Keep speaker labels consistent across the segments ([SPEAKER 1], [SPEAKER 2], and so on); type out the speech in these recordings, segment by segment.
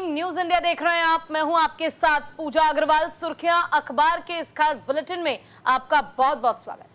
[SPEAKER 1] Morning news India देख रहे हैं आप। मैं हूं आपके साथ पूजा अग्रवाल। सुर्खियां अखबार के इस खास बुलेटिन में आपका बहुत बहुत स्वागत।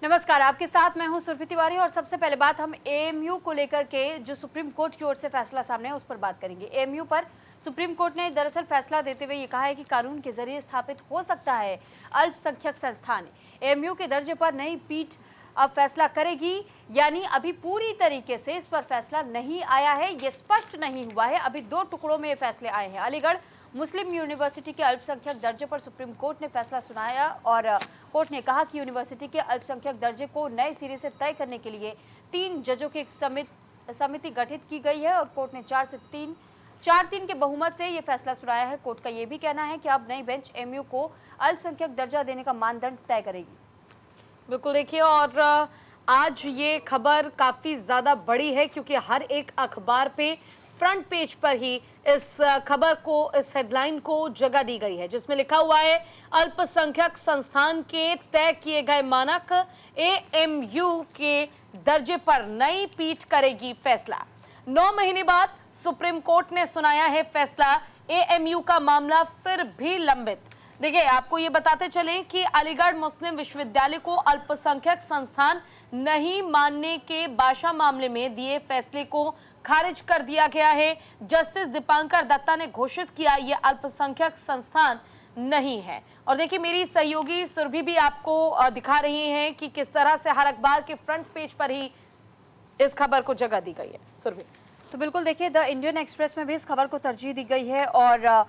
[SPEAKER 2] नमस्कार, आपके साथ मैं हूं सुरभि तिवारी और सबसे पहले बात हम एएमयू को लेकर के जो सुप्रीम कोर्ट की ओर से फैसला सामने है उस पर बात करेंगे। एएमयू पर सुप्रीम कोर्ट ने दरअसल फैसला देते हुए ये कहा है कि कानून के जरिए स्थापित हो सकता है अल्पसंख्यक संस्थान। एएमयू के दर्जे पर नई पीठ अब फैसला करेगी, यानी अभी पूरी तरीके से इस पर फैसला नहीं आया है, ये स्पष्ट नहीं हुआ है। अभी दो टुकड़ों में ये फैसले आए हैं। अलीगढ़ मुस्लिम यूनिवर्सिटी के अल्पसंख्यक दर्जे पर सुप्रीम कोर्ट ने फैसला सुनाया और कोर्ट ने कहा कि यूनिवर्सिटी के अल्पसंख्यक दर्जे को नए सिरे से तय करने के लिए 3 जजों की एक समिति गठित की गई है और कोर्ट ने 4-3 के बहुमत से ये फैसला सुनाया है। कोर्ट का ये भी कहना है कि अब नई बेंच एएमयू को अल्पसंख्यक दर्जा देने का मानदंड तय करेगी।
[SPEAKER 1] बिल्कुल देखिए, और आज ये खबर काफ़ी ज़्यादा बड़ी है क्योंकि हर एक अखबार पे फ्रंट पेज पर ही इस खबर को, इस हेडलाइन को जगह दी गई है, जिसमें लिखा हुआ है अल्पसंख्यक संस्थान के तय किए गए मानक, एएमयू के दर्जे पर नई पीठ करेगी फैसला। 9 महीने बाद सुप्रीम कोर्ट ने सुनाया है फैसला। एएमयू का मामला फिर भी लंबित। देखिए, आपको ये बताते चलें कि अलीगढ़ मुस्लिम विश्वविद्यालय को अल्पसंख्यक संस्थान नहीं मानने के बाशा मामले में दिए फैसले को खारिज कर दिया गया है। जस्टिस दीपांकर दत्ता ने घोषित किया ये अल्पसंख्यक संस्थान नहीं है। और देखिए, मेरी सहयोगी सुरभि भी आपको दिखा रही हैं कि किस तरह से हर अखबार के फ्रंट पेज पर ही इस खबर को जगह दी गई है। सुरभि,
[SPEAKER 2] तो बिल्कुल देखिए, द इंडियन एक्सप्रेस में भी इस खबर को तरजीह दी गई है और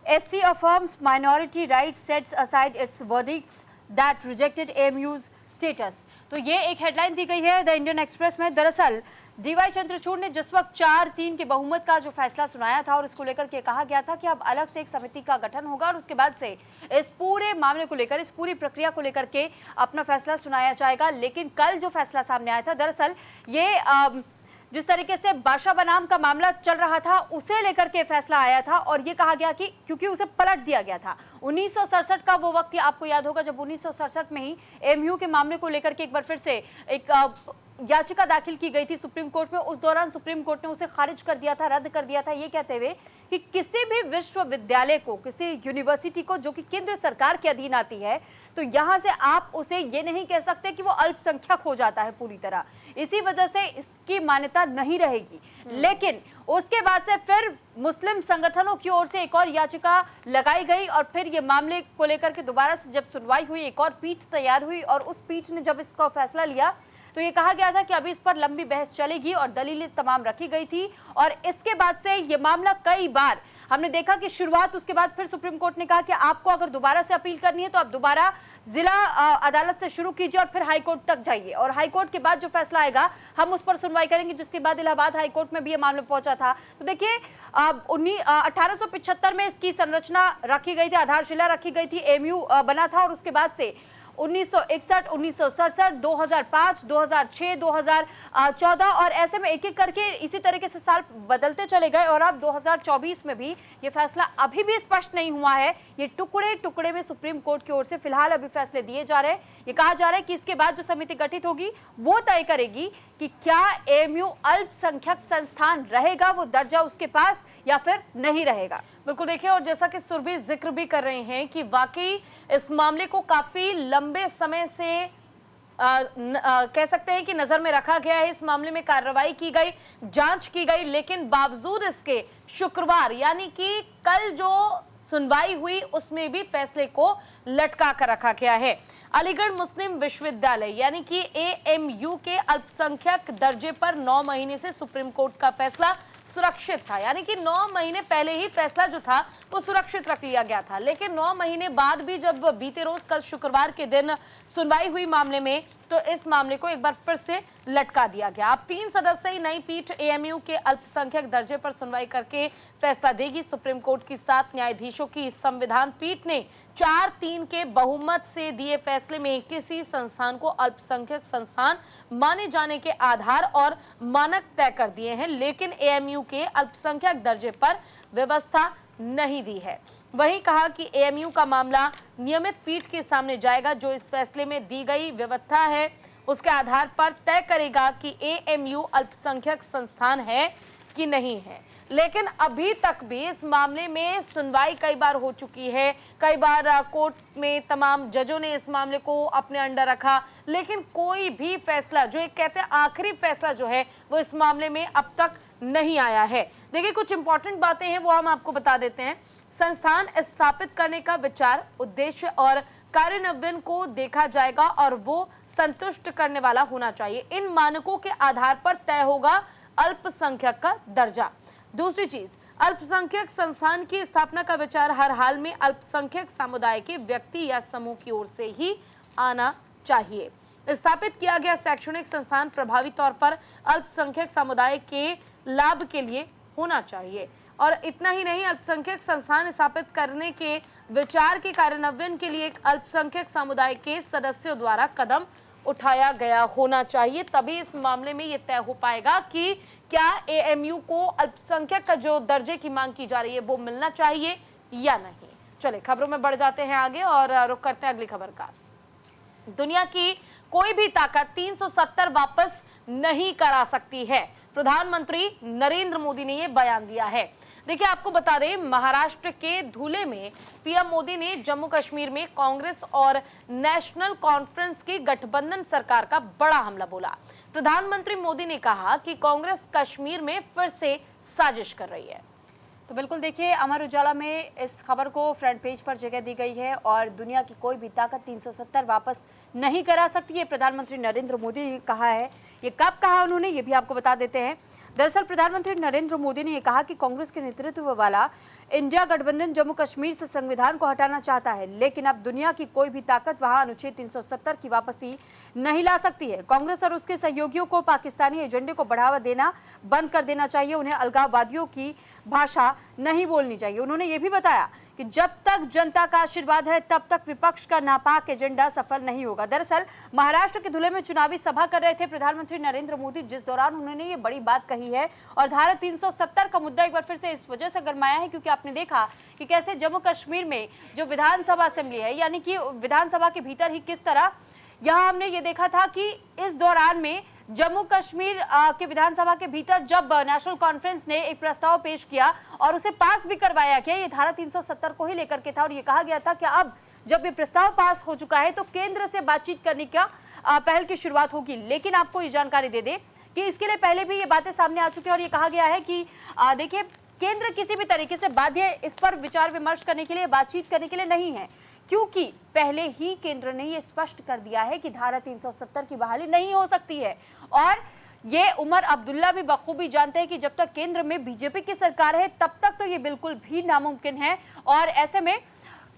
[SPEAKER 2] SC affirms minority rights, sets aside its verdict that rejected AMU's status। तो ये एक हेडलाइन दी गई है द इंडियन एक्सप्रेस में। दरअसल DY चंद्रचूड़ ने जिस वक्त 4-3 के बहुमत का जो फैसला सुनाया था और इसको लेकर के कहा गया था कि अब अलग से एक समिति का गठन होगा और उसके बाद से इस पूरे मामले को लेकर, इस पूरी प्रक्रिया को लेकर के अपना फैसला सुनाया जाएगा। लेकिन कल जो फैसला सामने आया था, दरअसल ये जिस तरीके से बादशाह बनाम का मामला चल रहा था उसे लेकर के फैसला आया था और ये कहा गया कि क्योंकि उसे पलट दिया गया था। 1967 का वो वक्त आपको याद होगा जब 1967 में ही एएमयू के मामले को लेकर के एक बार फिर से एक याचिका दाखिल की गई थी सुप्रीम कोर्ट में। उस दौरान सुप्रीम कोर्ट ने उसे खारिज कर दिया था, रद्द कर दिया था, ये कहते हुए कि किसी भी विश्वविद्यालय को, किसी यूनिवर्सिटी को जो कि केंद्र सरकार के अधीन आती है, तो यहाँ से आप उसे ये नहीं कह सकते कि वो अल्पसंख्यक हो जाता है पूरी तरह। इसी वजह से इसकी मान्यता नहीं रहेगी। लेकिन उसके बाद से फिर मुस्लिम संगठनों की ओर से एक और याचिका लगाई गई और फिर ये मामले को लेकर के दोबारा से जब सुनवाई हुई, एक और पीठ तैयार हुई और उस पीठ ने जब इसका फैसला लिया तो ये कहा गया था कि अभी इस पर लंबी बहस चलेगी और दलीलें तमाम रखी गई थी। और इसके बाद से ये मामला कई बार हमने देखा कि शुरुआत, उसके बाद फिर सुप्रीम कोर्ट ने कहा कि आपको अगर दोबारा से अपील करनी है तो आप दोबारा जिला अदालत से शुरू कीजिए और फिर हाई कोर्ट तक जाइए और हाई कोर्ट के बाद जो फैसला आएगा हम उस पर सुनवाई करेंगे। जिसके बाद इलाहाबाद हाई कोर्ट में भी ये मामला पहुंचा था। तो देखिए, 1875 में इसकी संरचना रखी गई थी, आधारशिला रखी गई थी, एएमयू बना था और उसके बाद से 1961, 1967, 2005, 2006, 2014 और ऐसे में एक एक करके इसी तरीके से साल बदलते चले गए और अब 2024 में भी ये फैसला अभी भी स्पष्ट नहीं हुआ है। ये टुकड़े टुकड़े में सुप्रीम कोर्ट की ओर से फिलहाल अभी फैसले दिए जा रहे हैं। ये कहा जा रहा है कि इसके बाद जो समिति गठित होगी वो तय करेगी कि क्या एएमयू अल्पसंख्यक संस्थान रहेगा, वो दर्जा उसके पास, या फिर नहीं रहेगा।
[SPEAKER 1] बिल्कुल देखिए, और जैसा कि सुरभि जिक्र भी कर रहे हैं कि वाकई इस मामले को काफी लंबे समय से कह सकते हैं कि नजर में रखा गया है। इस मामले में कार्रवाई की गई, जांच की गई, लेकिन बावजूद इसके शुक्रवार यानी कि कल जो सुनवाई हुई उसमें भी फैसले को लटका कर रखा गया है। अलीगढ़ मुस्लिम विश्वविद्यालय यानी कि एएमयू के अल्पसंख्यक दर्जे पर 9 महीने से सुप्रीम कोर्ट का फैसला सुरक्षित था, यानी कि 9 महीने पहले ही फैसला जो था वो सुरक्षित रख लिया गया था। लेकिन 9 महीने बाद भी जब बीते रोज कल शुक्रवार के दिन सुनवाई हुई मामले में, तो इस मामले को एक बार फिर से लटका दिया गया। अब 3 सदस्यीय नई पीठ एएमयू के अल्पसंख्यक दर्जे पर सुनवाई करके फैसला देगी। सुप्रीम कोर्ट की 7 न्यायाधीशों की संविधान पीठ ने 4-3 के बहुमत से दिए फैसले में किसी संस्थान को अल्पसंख्यक संस्थान माने जाने के आधार और मानक तय कर दिए हैं, लेकिन एएमयू के अल्पसंख्यक दर्जे पर व्यवस्था नहीं दी है। वहीं कहा कि एएमयू का मामला नियमित पीठ के सामने जाएगा, जो इस फैसले में दी गई व्यवस्था है उसके आधार पर तय करेगा कि एएमयू अल्पसंख्यक संस्थान है कि नहीं है। लेकिन अभी तक भी इस मामले में सुनवाई कई बार हो चुकी है, कई बार कोर्ट में तमाम जजों ने इस मामले को अपने अंडर रखा, लेकिन कोई भी फैसला, जो एक कहते हैं आखिरी फैसला जो है, वो इस मामले में अब तक नहीं आया है। देखिए, कुछ इंपॉर्टेंट बातें हैं वो हम आपको बता देते हैं। संस्थान स्थापित करने का विचार, उद्देश्य और कार्यान्वयन को देखा जाएगा और वो संतुष्ट करने वाला होना चाहिए। इन मानकों के आधार पर तय होगा अल्पसंख्यक का दर्जा। दूसरी चीज, अल्पसंख्यक संस्थान की स्थापना का विचार हर हाल में अल्पसंख्यक समुदाय के व्यक्ति या समूह की ओर से ही आना चाहिए। स्थापित किया गया शैक्षणिक संस्थान प्रभावी तौर पर अल्पसंख्यक समुदाय के लाभ के लिए होना चाहिए। और इतना ही नहीं, अल्पसंख्यक संस्थान स्थापित करने के विचार के कार्यान्वयन के लिए एक अल्पसंख्यक समुदाय के सदस्यों द्वारा कदम उठाया गया होना चाहिए। तभी इस मामले में यह तय हो पाएगा कि क्या एएमयू को अल्पसंख्यक का जो दर्जे की मांग की जा रही है वो मिलना चाहिए या नहीं। चलिए खबरों में बढ़ जाते हैं आगे और रुख करते हैं अगली खबर का। दुनिया की कोई भी ताकत 370 वापस नहीं करा सकती है, प्रधानमंत्री नरेंद्र मोदी ने यह बयान दिया है। देखिए, आपको बता दें, महाराष्ट्र के धुले में पीएम मोदी ने जम्मू कश्मीर में कांग्रेस और नेशनल कॉन्फ्रेंस की गठबंधन सरकार का बड़ा हमला बोला। प्रधानमंत्री मोदी ने कहा कि कांग्रेस कश्मीर में फिर से साजिश कर रही है।
[SPEAKER 2] तो बिल्कुल देखिए, अमर उजाला में इस खबर को फ्रंट पेज पर जगह दी गई है और दुनिया की कोई भी ताकत 370 वापस नहीं करा सकती है, प्रधानमंत्री नरेंद्र मोदी ने कहा है। ये कब कहा उन्होंने, ये भी आपको बता देते हैं। दरअसल प्रधानमंत्री नरेंद्र मोदी ने यह कहा कि कांग्रेस के नेतृत्व वाला इंडिया गठबंधन जम्मू कश्मीर से संविधान को हटाना चाहता है, लेकिन अब दुनिया की कोई भी ताकत वहां अनुच्छेद 370 की वापसी नहीं ला सकती है। कांग्रेस और उसके सहयोगियों को पाकिस्तानी एजेंडे को बढ़ावा देना बंद कर देना चाहिए, उन्हें अलगाववादियों की भाषा नहीं बोलनी चाहिए। उन्होंने ये भी बताया कि जब तक जनता का आशीर्वाद है तब तक विपक्ष का नापाक एजेंडा सफल नहीं होगा। दरअसल महाराष्ट्र के धुले में चुनावी सभा कर रहे थे प्रधानमंत्री नरेंद्र मोदी, जिस दौरान उन्होंने ये बड़ी बात कही है। और धारा 370 का मुद्दा एक बार फिर से इस वजह से गरमाया है क्योंकि आपने देखा कि कैसे जम्मू कश्मीर में जो विधानसभा असेंबली है, यानी कि विधानसभा के भीतर ही किस तरह यहाँ हमने ये देखा था कि इस दौरान में जम्मू कश्मीर के विधानसभा के भीतर जब नेशनल कॉन्फ्रेंस ने एक प्रस्ताव पेश किया और उसे पास भी करवाया गया, ये धारा 370 को ही लेकर के था और ये कहा गया था कि अब जब ये प्रस्ताव पास हो चुका है तो केंद्र से बातचीत करने का पहल की शुरुआत होगी। लेकिन आपको ये जानकारी दे दे कि इसके लिए पहले भी ये बातें सामने आ चुकी है और ये कहा गया है कि देखिए, केंद्र किसी भी तरीके से बाध्य इस पर विचार विमर्श करने के लिए, बातचीत करने के लिए नहीं है, क्योंकि पहले ही केंद्र ने यह स्पष्ट कर दिया है कि धारा 370 की बहाली नहीं हो सकती है। और ये उमर अब्दुल्ला भी बखूबी जानते हैं कि जब तक केंद्र में बीजेपी की सरकार है तब तक तो ये बिल्कुल भी नामुमकिन है। और ऐसे में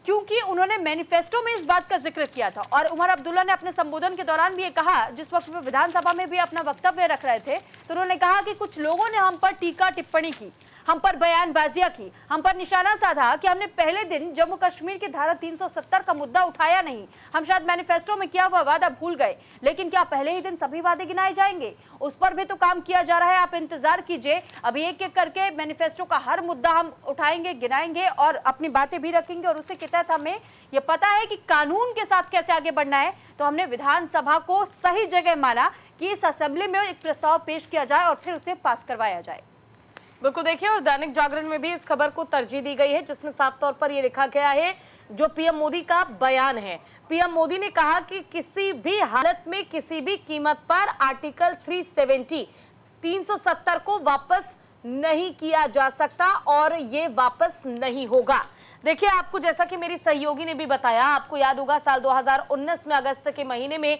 [SPEAKER 2] क्योंकि उन्होंने मैनिफेस्टो में इस बात का जिक्र किया था और उमर अब्दुल्ला ने अपने संबोधन के दौरान भी ये कहा, जिस वक्त वो विधानसभा में भी अपना वक्तव्य रख रहे थे, तो उन्होंने कहा कि कुछ लोगों ने हम पर टीका टिप्पणी की, हम पर बयानबाजियां की, हम पर निशाना साधा कि हमने पहले दिन जम्मू कश्मीर की धारा 370 का मुद्दा उठाया नहीं, हम शायद मैनिफेस्टो में किया हुआ वादा भूल गए। लेकिन क्या पहले ही दिन सभी वादे गिनाए जाएंगे? उस पर भी तो काम किया जा रहा है, आप इंतजार कीजिए। अभी एक एक करके मैनिफेस्टो का हर मुद्दा हम उठाएंगे, गिनाएंगे और अपनी बातें भी रखेंगे और उससे के तहत हमें ये पता है कि कानून के साथ कैसे आगे बढ़ना है। तो हमने विधानसभा को सही जगह माना कि इस असेंबली में एक प्रस्ताव पेश किया जाए और फिर उसे पास करवाया जाए।
[SPEAKER 1] बिल्कुल देखिए, और दैनिक जागरण में भी इस खबर को तरजीह दी गई है जिसमें साफ तौर पर यह लिखा गया है, जो पीएम मोदी का बयान है। पीएम मोदी ने कहा कि किसी भी हालत में, किसी भी कीमत पर आर्टिकल 370 को वापस नहीं किया जा सकता और ये वापस नहीं होगा। देखिए, आपको जैसा कि मेरी सहयोगी ने भी बताया, आपको याद होगा साल 2019 में अगस्त के महीने में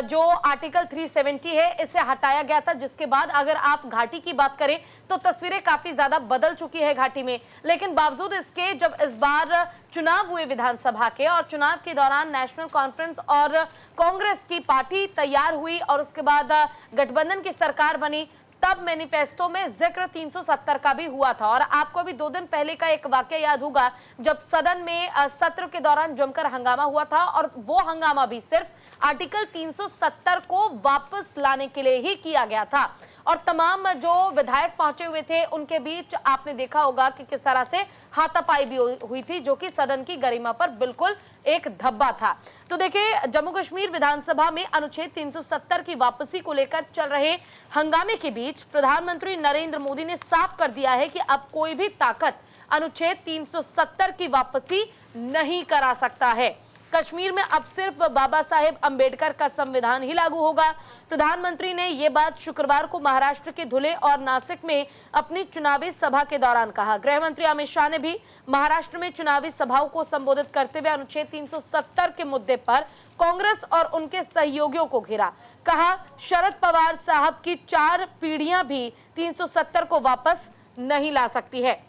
[SPEAKER 1] जो आर्टिकल 370 है इसे हटाया गया था, जिसके बाद अगर आप घाटी की बात करें तो तस्वीरें काफी ज्यादा बदल चुकी है घाटी में। लेकिन बावजूद इसके जब इस बार चुनाव हुए विधानसभा के और चुनाव के दौरान नेशनल कॉन्फ्रेंस और कांग्रेस की पार्टी तैयार हुई और उसके बाद गठबंधन की सरकार बनी, तब मैनिफेस्टो में जिक्र 370 का भी हुआ था। और आपको अभी 2 दिन पहले का एक वाकया याद होगा जब सदन में सत्र के दौरान जमकर हंगामा हुआ था और वो हंगामा भी सिर्फ आर्टिकल 370 को वापस लाने के लिए ही किया गया था। और तमाम जो विधायक पहुंचे हुए थे उनके बीच आपने देखा होगा कि किस तरह से हाथापाई भी हुई थी, जो कि सदन की गरिमा पर बिल्कुल एक धब्बा था। तो देखिए, जम्मू कश्मीर विधानसभा में अनुच्छेद 370 की वापसी को लेकर चल रहे हंगामे के बीच प्रधानमंत्री नरेंद्र मोदी ने साफ कर दिया है कि अब कोई भी ताकत अनुच्छेद 370 की वापसी नहीं करा सकता है। कश्मीर में अब सिर्फ बाबा साहेब अंबेडकर का संविधान ही लागू होगा। प्रधानमंत्री ने यह बात शुक्रवार को महाराष्ट्र के धुले और नासिक में अपनी चुनावी सभा के दौरान कहा। गृह मंत्री अमित शाह ने भी महाराष्ट्र में चुनावी सभाओं को संबोधित करते हुए अनुच्छेद 370 के मुद्दे पर कांग्रेस और उनके सहयोगियों को घेरा। कहा, शरद पवार साहब की 4 पीढ़ियां भी 370 को वापस नहीं ला सकती है।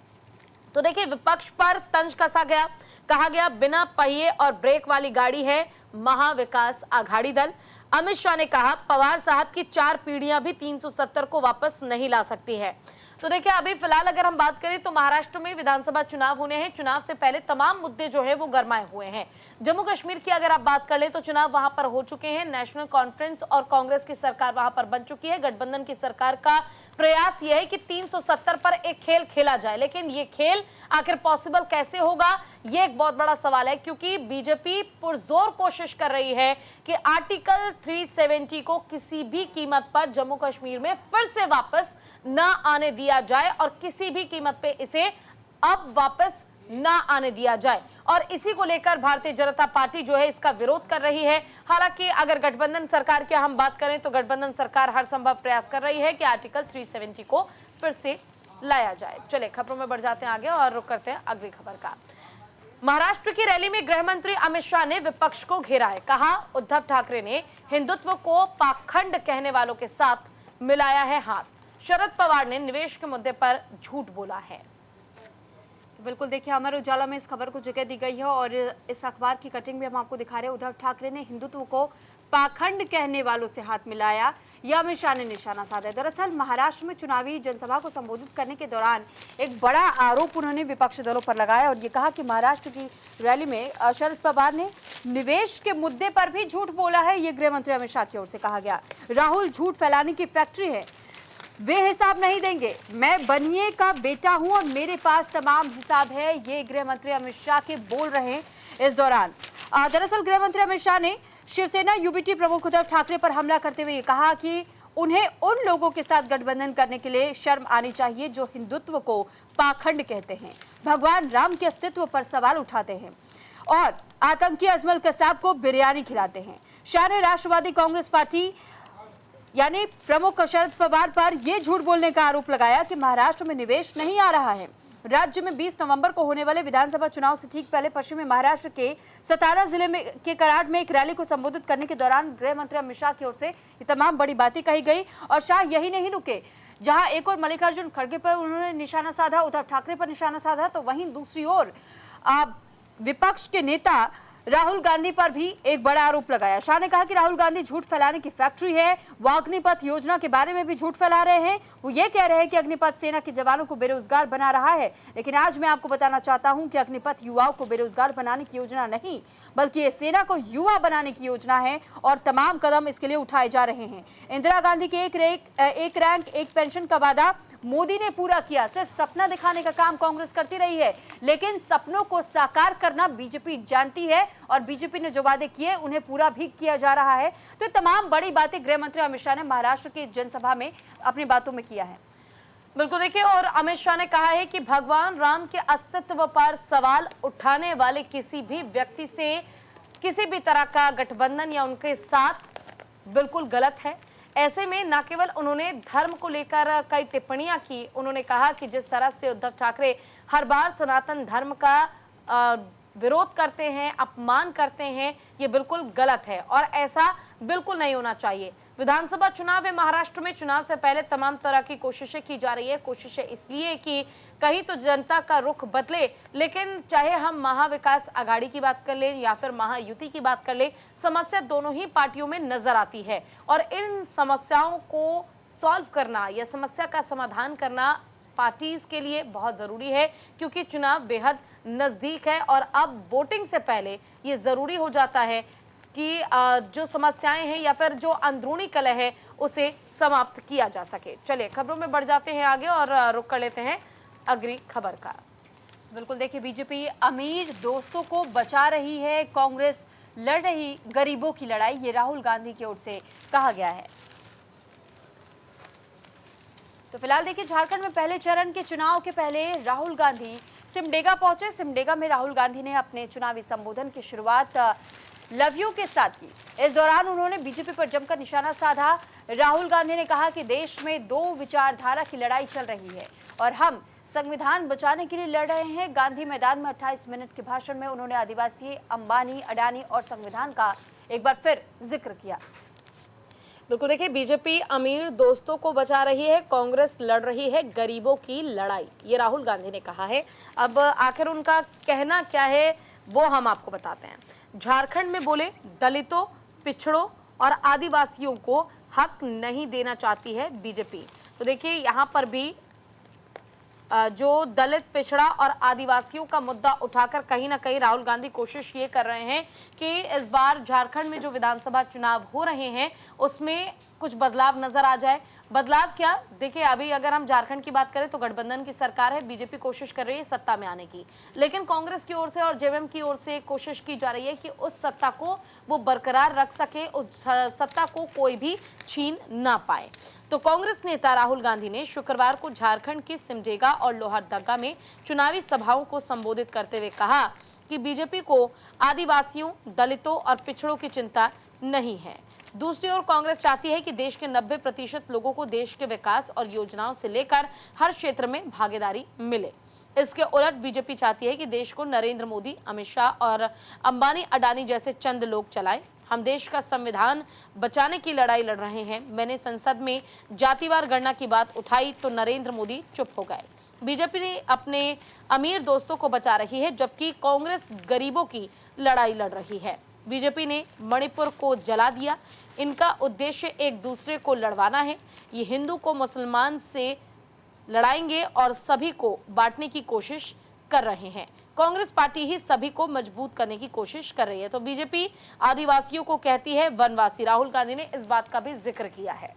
[SPEAKER 1] तो देखिए, विपक्ष पर तंज कसा गया, कहा गया बिना पहिए और ब्रेक वाली गाड़ी है महाविकास आघाड़ी दल। अमित शाह ने कहा, पवार साहब की 4 पीढ़ियां भी 370 को वापस नहीं ला सकती है। तो देखिए, अभी फिलहाल अगर हम बात करें तो महाराष्ट्र में विधानसभा चुनाव होने हैं। चुनाव से पहले तमाम मुद्दे जो है वो गरमाए हुए हैं। जम्मू कश्मीर की अगर आप बात कर ले तो चुनाव वहां पर हो चुके हैं। नेशनल कॉन्फ्रेंस और कांग्रेस की सरकार वहां पर बन चुकी है। गठबंधन की सरकार का प्रयास यह है कि 370 पर एक खेल खेला जाए, लेकिन ये खेल आखिर पॉसिबल कैसे होगा, ये एक बहुत बड़ा सवाल है, क्योंकि बीजेपी पुरजोर कोशिश कर रही है कि आर्टिकल 370 को किसी भी कीमत पर जम्मू कश्मीर में फिर से वापस न आने दिया जाए और किसी भी कीमत पे इसे अब वापस ना आने दिया जाए। और इसी को लेकर भारतीय जनता पार्टी जो है इसका विरोध कर रही है। हालांकि अगर गठबंधन सरकार की हम बात करें तो गठबंधन सरकार हर संभव प्रयास कर रही है कि आर्टिकल 370 को फिर से लाया जाए। चले खबरों में बढ़ जाते हैं आगे और रुक करते हैं अगली खबर का। महाराष्ट्र की रैली में गृह मंत्री अमित शाह ने विपक्ष को घेरा है। कहा, उद्धव ठाकरे ने हिंदुत्व को पाखंड कहने वालों के साथ मिलाया है हाथ। शरद पवार ने निवेश के मुद्दे पर झूठ बोला है।
[SPEAKER 2] तो बिल्कुल देखिए, अमर उजाला में इस खबर को जगह दी गई है और इस अखबार की कटिंग में हम आपको दिखा रहे हैं। उद्धव ठाकरे ने हिंदुत्व को पाखंड कहने वालों से हाथ मिलाया, यह अमित शाह ने निशाना साधा है। दरअसल महाराष्ट्र में चुनावी जनसभा को संबोधित करने के दौरान एक बड़ा आरोप उन्होंने विपक्षी दलों पर लगाया और ये कहा कि महाराष्ट्र की रैली में शरद पवार ने निवेश के मुद्दे पर भी झूठ बोला है। ये गृह मंत्री अमित शाह की ओर से कहा गया। राहुल झूठ फैलाने की फैक्ट्री है, वे हिसाब नहीं देंगे। मैं बनिए का बेटा हूं और मेरे पास तमाम हिसाब है, ये गृह मंत्री अमित शाह के बोल रहे हैं इस दौरान। दरअसल गृह मंत्री अमित शाह ने शिवसेना यूबीटी प्रमुख उद्धव ठाकरे पर हमला करते हुए कहा कि उन्हें उन लोगों के साथ गठबंधन करने के लिए शर्म आनी चाहिए जो हिंदुत्व को पाखंड कहते हैं, भगवान राम के अस्तित्व पर सवाल उठाते हैं और आतंकी अजमल कसाब को बिरयानी खिलाते हैं। शाह ने राष्ट्रवादी कांग्रेस पार्टी यानी प्रमुख शरद पवार पर यह झूठ बोलने का आरोप लगाया कि महाराष्ट्र में निवेश नहीं आ रहा है। राज्य में 20 नवंबर को होने वाले विधानसभा चुनाव से ठीक पहले पश्चिमी महाराष्ट्र के सतारा जिले में के कराड़ में एक रैली को संबोधित करने के दौरान गृह मंत्री अमित शाह की ओर से ये तमाम बड़ी बातें कही गई और शाह यही नहीं रुके। जहां एक और मल्लिकार्जुन खड़गे पर उन्होंने निशाना साधा, उद्धव ठाकरे पर निशाना साधा, तो वहीं दूसरी ओर विपक्ष के नेता राहुल गांधी पर भी एक बड़ा आरोप लगाया। शाह ने कहा कि राहुल गांधी झूठ फैलाने की फैक्ट्री है, वो अग्निपथ योजना के बारे में भी झूठ फैला रहे हैं। वो ये कह रहे हैं कि अग्निपथ सेना के जवानों को बेरोजगार बना रहा है, लेकिन आज मैं आपको बताना चाहता हूं कि अग्निपथ युवाओं को बेरोजगार बनाने की योजना नहीं, बल्कि ये सेना को युवा बनाने की योजना है और तमाम कदम इसके लिए उठाए जा रहे हैं। इंदिरा गांधी के एक रैंक एक पेंशन का वादा मोदी ने पूरा किया। सिर्फ सपना दिखाने का काम कांग्रेस करती रही है, लेकिन सपनों को साकार करना बीजेपी जानती है और बीजेपी ने जो वादे किए उन्हें पूरा भी किया जा रहा है। तो ये तमाम बड़ी बातें गृह मंत्री अमित शाह ने महाराष्ट्र की जनसभा में अपनी बातों में किया है।
[SPEAKER 1] बिल्कुल देखिए, और अमित शाह ने कहा है कि भगवान राम के अस्तित्व पर सवाल उठाने वाले किसी भी व्यक्ति से किसी भी तरह का गठबंधन या उनके साथ बिल्कुल गलत है। ऐसे में न केवल उन्होंने धर्म को लेकर कई टिप्पणियां की, उन्होंने कहा कि जिस तरह से उद्धव ठाकरे हर बार सनातन धर्म का विरोध करते हैं, अपमान करते हैं, ये बिल्कुल गलत है और ऐसा बिल्कुल नहीं होना चाहिए। विधानसभा चुनाव है महाराष्ट्र में, चुनाव से पहले तमाम तरह की कोशिशें की जा रही है। कोशिशें इसलिए कि कहीं तो जनता का रुख बदले, लेकिन चाहे हम महाविकास आघाड़ी की बात कर लें या फिर महायुति की बात कर लें, समस्या दोनों ही पार्टियों में नजर आती है और इन समस्याओं को सॉल्व करना या समस्या का समाधान करना पार्टीज के लिए बहुत ज़रूरी है, क्योंकि चुनाव बेहद नज़दीक है और अब वोटिंग से पहले ये ज़रूरी हो जाता है कि जो समस्याएं हैं या फिर जो अंदरूनी कलह है उसे समाप्त किया जा सके। चलिए खबरों में बढ़ जाते हैं आगे और रुख कर लेते हैं अगली खबर का।
[SPEAKER 2] बिल्कुल, देखिए बीजेपी अमीर दोस्तों को बचा रही है, कांग्रेस लड़ रही गरीबों की लड़ाई, ये राहुल गांधी की ओर से कहा गया है। तो फिलहाल देखिए झारखंड में पहले चरण के चुनाव के पहले राहुल गांधी सिमडेगा पहुंचे। सिमडेगा में राहुल गांधी ने अपने चुनावी संबोधन की शुरुआत लव यू के साथ की। इस दौरान उन्होंने बीजेपी पर जमकर निशाना साधा। राहुल गांधी ने कहा कि देश में दो विचारधारा की लड़ाई चल रही है और हम संविधान बचाने के लिए लड़ रहे हैं। गांधी मैदान में 28 मिनट के भाषण में उन्होंने आदिवासी, अंबानी, अडानी और संविधान का एक बार फिर जिक्र किया।
[SPEAKER 1] बिल्कुल, देखिए बीजेपी अमीर दोस्तों को बचा रही है, कांग्रेस लड़ रही है गरीबों की लड़ाई, ये राहुल गांधी ने कहा है। अब आखिर उनका कहना क्या है वो हम आपको बताते हैं। झारखंड में बोले दलितों, पिछड़ों और आदिवासियों को हक नहीं देना चाहती है बीजेपी। तो देखिए यहाँ पर भी जो दलित, पिछड़ा और आदिवासियों का मुद्दा उठाकर कहीं ना कहीं राहुल गांधी कोशिश ये कर रहे हैं कि इस बार झारखंड में जो विधानसभा चुनाव हो रहे हैं उसमें कुछ बदलाव नजर आ जाए। बदलाव क्या, देखिए अभी अगर हम झारखंड की बात करें तो गठबंधन की सरकार है, बीजेपी कोशिश कर रही है सत्ता में आने की, लेकिन कांग्रेस की ओर से और जेवीएम की ओर से कोशिश की जा रही है कि उस सत्ता को वो बरकरार रख सके, उस सत्ता को कोई भी छीन ना पाए। तो कांग्रेस नेता राहुल गांधी ने शुक्रवार को झारखंड के सिमडेगा और लोहरदगा में चुनावी सभाओं को संबोधित करते हुए कहा कि बीजेपी को आदिवासियों, दलितों और पिछड़ों की चिंता नहीं है। दूसरी ओर कांग्रेस चाहती है कि देश के 90% लोगों को देश के विकास और योजनाओं से लेकर हर क्षेत्र में भागीदारी मिले। इसके उलट बीजेपी चाहती है कि देश को नरेंद्र मोदी, अमित शाह और अंबानी, अडानी जैसे चंद लोग चलाएं। हम देश का संविधान बचाने की लड़ाई लड़ रहे हैं। मैंने संसद में जातिवार गणना की बात उठाई तो नरेंद्र मोदी चुप हो गए। बीजेपी ने अपने अमीर दोस्तों को बचा रही है, जबकि कांग्रेस गरीबों की लड़ाई लड़ रही है। बीजेपी ने मणिपुर को जला दिया। इनका उद्देश्य एक दूसरे को लड़वाना है। ये हिंदू को मुसलमान से लड़ाएंगे और सभी को बांटने की कोशिश कर रहे हैं। कांग्रेस पार्टी ही सभी को मजबूत करने की कोशिश कर रही है। तो बीजेपी आदिवासियों को कहती है वनवासी। राहुल गांधी ने इस बात का भी जिक्र किया है।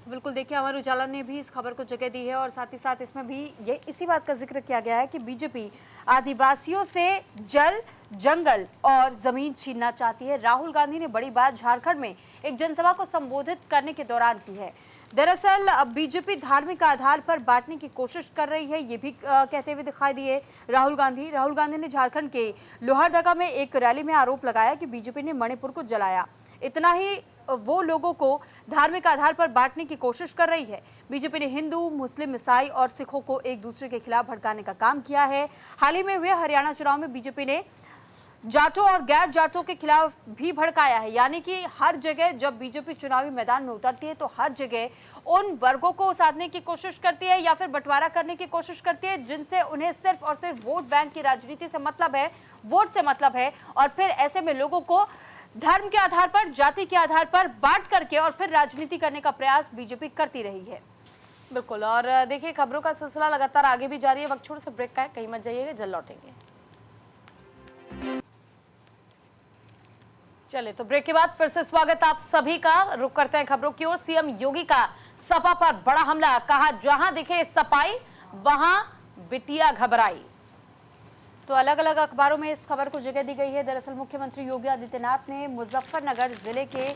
[SPEAKER 2] बिल्कुल, देखिए अमर उजाला ने भी इस खबर को जगह दी है और साथ ही साथ इसमें भी ये इसी बात का जिक्र किया गया है कि बीजेपी आदिवासियों से जल, जंगल और जमीन छीनना चाहती है। राहुल गांधी ने बड़ी बात झारखंड में एक जनसभा को संबोधित करने के दौरान की है। दरअसल अब बीजेपी धार्मिक आधार पर बांटने की कोशिश कर रही है, ये भी कहते हुए दिखाई दिए राहुल गांधी। राहुल गांधी ने झारखंड के लोहरदगा में एक रैली में आरोप लगाया कि बीजेपी ने मणिपुर को जलाया। इतना ही वो लोगों को धार्मिक आधार पर बांटने की कोशिश कर रही है। बीजेपी ने हिंदू, मुस्लिम, ईसाई और सिखों को एक दूसरे के खिलाफ भड़काने का काम किया है। हाल ही में हुए हरियाणा चुनाव में बीजेपी ने जाटों और गैर जाटों के खिलाफ भी भड़काया है। यानी कि हर जगह जब बीजेपी चुनावी मैदान में उतरती है तो हर जगह उन वर्गों को साधने की कोशिश करती है या फिर बंटवारा करने की कोशिश करती है जिनसे उन्हें सिर्फ और सिर्फ वोट बैंक की राजनीति से मतलब है, वोट से मतलब है। और फिर ऐसे में लोगों को धर्म के आधार पर, जाति के आधार पर बांट करके और फिर राजनीति करने का प्रयास बीजेपी करती रही है।
[SPEAKER 1] बिल्कुल, और देखिए खबरों का सिलसिला लगातार आगे भी जारी है। वक्त छोड़ से ब्रेक का है, कहीं मत जाइएगा, जल्द लौटेंगे। चले तो ब्रेक के बाद फिर से स्वागत आप सभी का। रुक करते हैं खबरों की ओर। सीएम योगी का सपा पर बड़ा हमला, कहा जहां दिखे सपाई वहां बिटिया घबराई।
[SPEAKER 2] तो अलग अलग अखबारों में इस खबर को जगह दी गई है। दरअसल मुख्यमंत्री योगी आदित्यनाथ ने मुजफ्फरनगर जिले के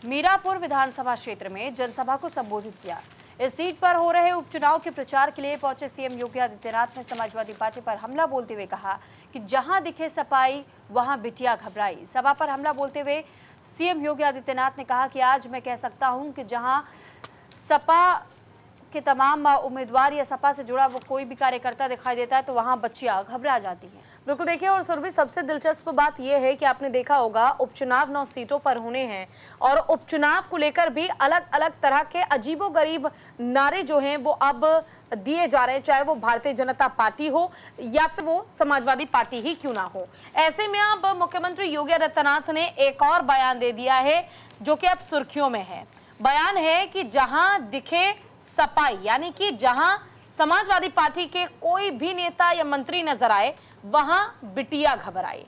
[SPEAKER 2] मीरापुर विधानसभा क्षेत्र में जनसभा को संबोधित किया। इस सीट पर हो रहे उपचुनाव के प्रचार के लिए पहुंचे सीएम योगी आदित्यनाथ ने समाजवादी पार्टी पर हमला बोलते हुए कहा कि जहां दिखे सपाई वहां बिटिया घबराई। सभा पर हमला बोलते हुए सीएम योगी आदित्यनाथ ने कहा कि आज मैं कह सकता हूं कि जहां सपा के तमाम उम्मीदवार या सपा से जुड़ा वो कोई भी कार्यकर्ता दिखाई देता है तो वहां बच्चियां घबरा जाती हैं।
[SPEAKER 1] बिल्कुल, देखिए और सुरभि सबसे दिलचस्प बात यह है कि आपने देखा होगा उपचुनाव 9 सीटों पर होने हैं और उपचुनाव को लेकर भी अलग अलग तरह के अजीबोगरीब नारे जो हैं वो अब दिए जा रहे हैं, चाहे वो भारतीय जनता पार्टी हो या फिर वो समाजवादी पार्टी ही क्यों ना हो। ऐसे में अब मुख्यमंत्री योगी आदित्यनाथ ने एक और बयान दे दिया है जो कि अब सुर्खियों में है। बयान है कि जहां दिखे सपाई, यानी कि जहां समाजवादी पार्टी के कोई भी नेता या मंत्री नजर आए वहां बिटिया घबराई।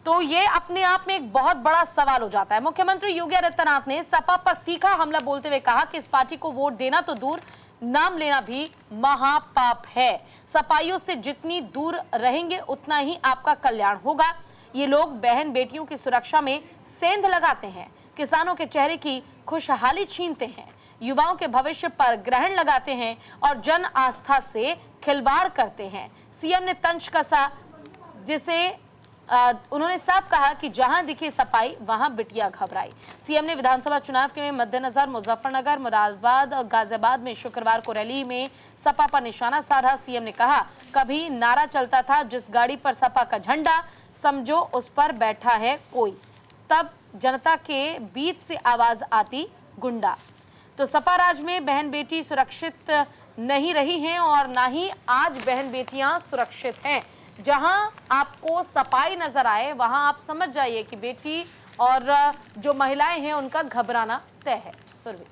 [SPEAKER 1] तो ये अपने आप में एक बहुत बड़ा सवाल हो जाता है। मुख्यमंत्री योगी आदित्यनाथ ने सपा पर तीखा हमला बोलते हुए कहा कि इस पार्टी को वोट देना तो दूर, नाम लेना भी महापाप है। सपाइयों से जितनी दूर रहेंगे उतना ही आपका कल्याण होगा। ये लोग बहन बेटियों की सुरक्षा में सेंध लगाते हैं, किसानों के चेहरे की खुशहाली छीनते हैं, युवाओं के भविष्य पर ग्रहण लगाते हैं और जन आस्था से खिलवाड़ करते हैं। सीएम ने तंज कसा, जिसे उन्होंने साफ कहा कि जहां दिखे सफाई वहां बिटिया घबराई। सीएम ने विधानसभा चुनाव के मद्देनजर मुजफ्फरनगर, मुरादाबाद और गाजियाबाद में शुक्रवार को रैली में सपा पर निशाना साधा। सीएम ने कहा, कभी नारा चलता था, जिस गाड़ी पर सपा का झंडा समझो उस पर बैठा है कोई, तब जनता के बीच से आवाज आती गुंडा। तो सपा राज में बहन बेटी सुरक्षित नहीं रही हैं और ना ही आज बहन बेटियां सुरक्षित हैं। जहां आपको सफाई नजर आए वहां आप समझ जाइए कि बेटी और जो महिलाएं हैं उनका घबराना तय है। सुरभि,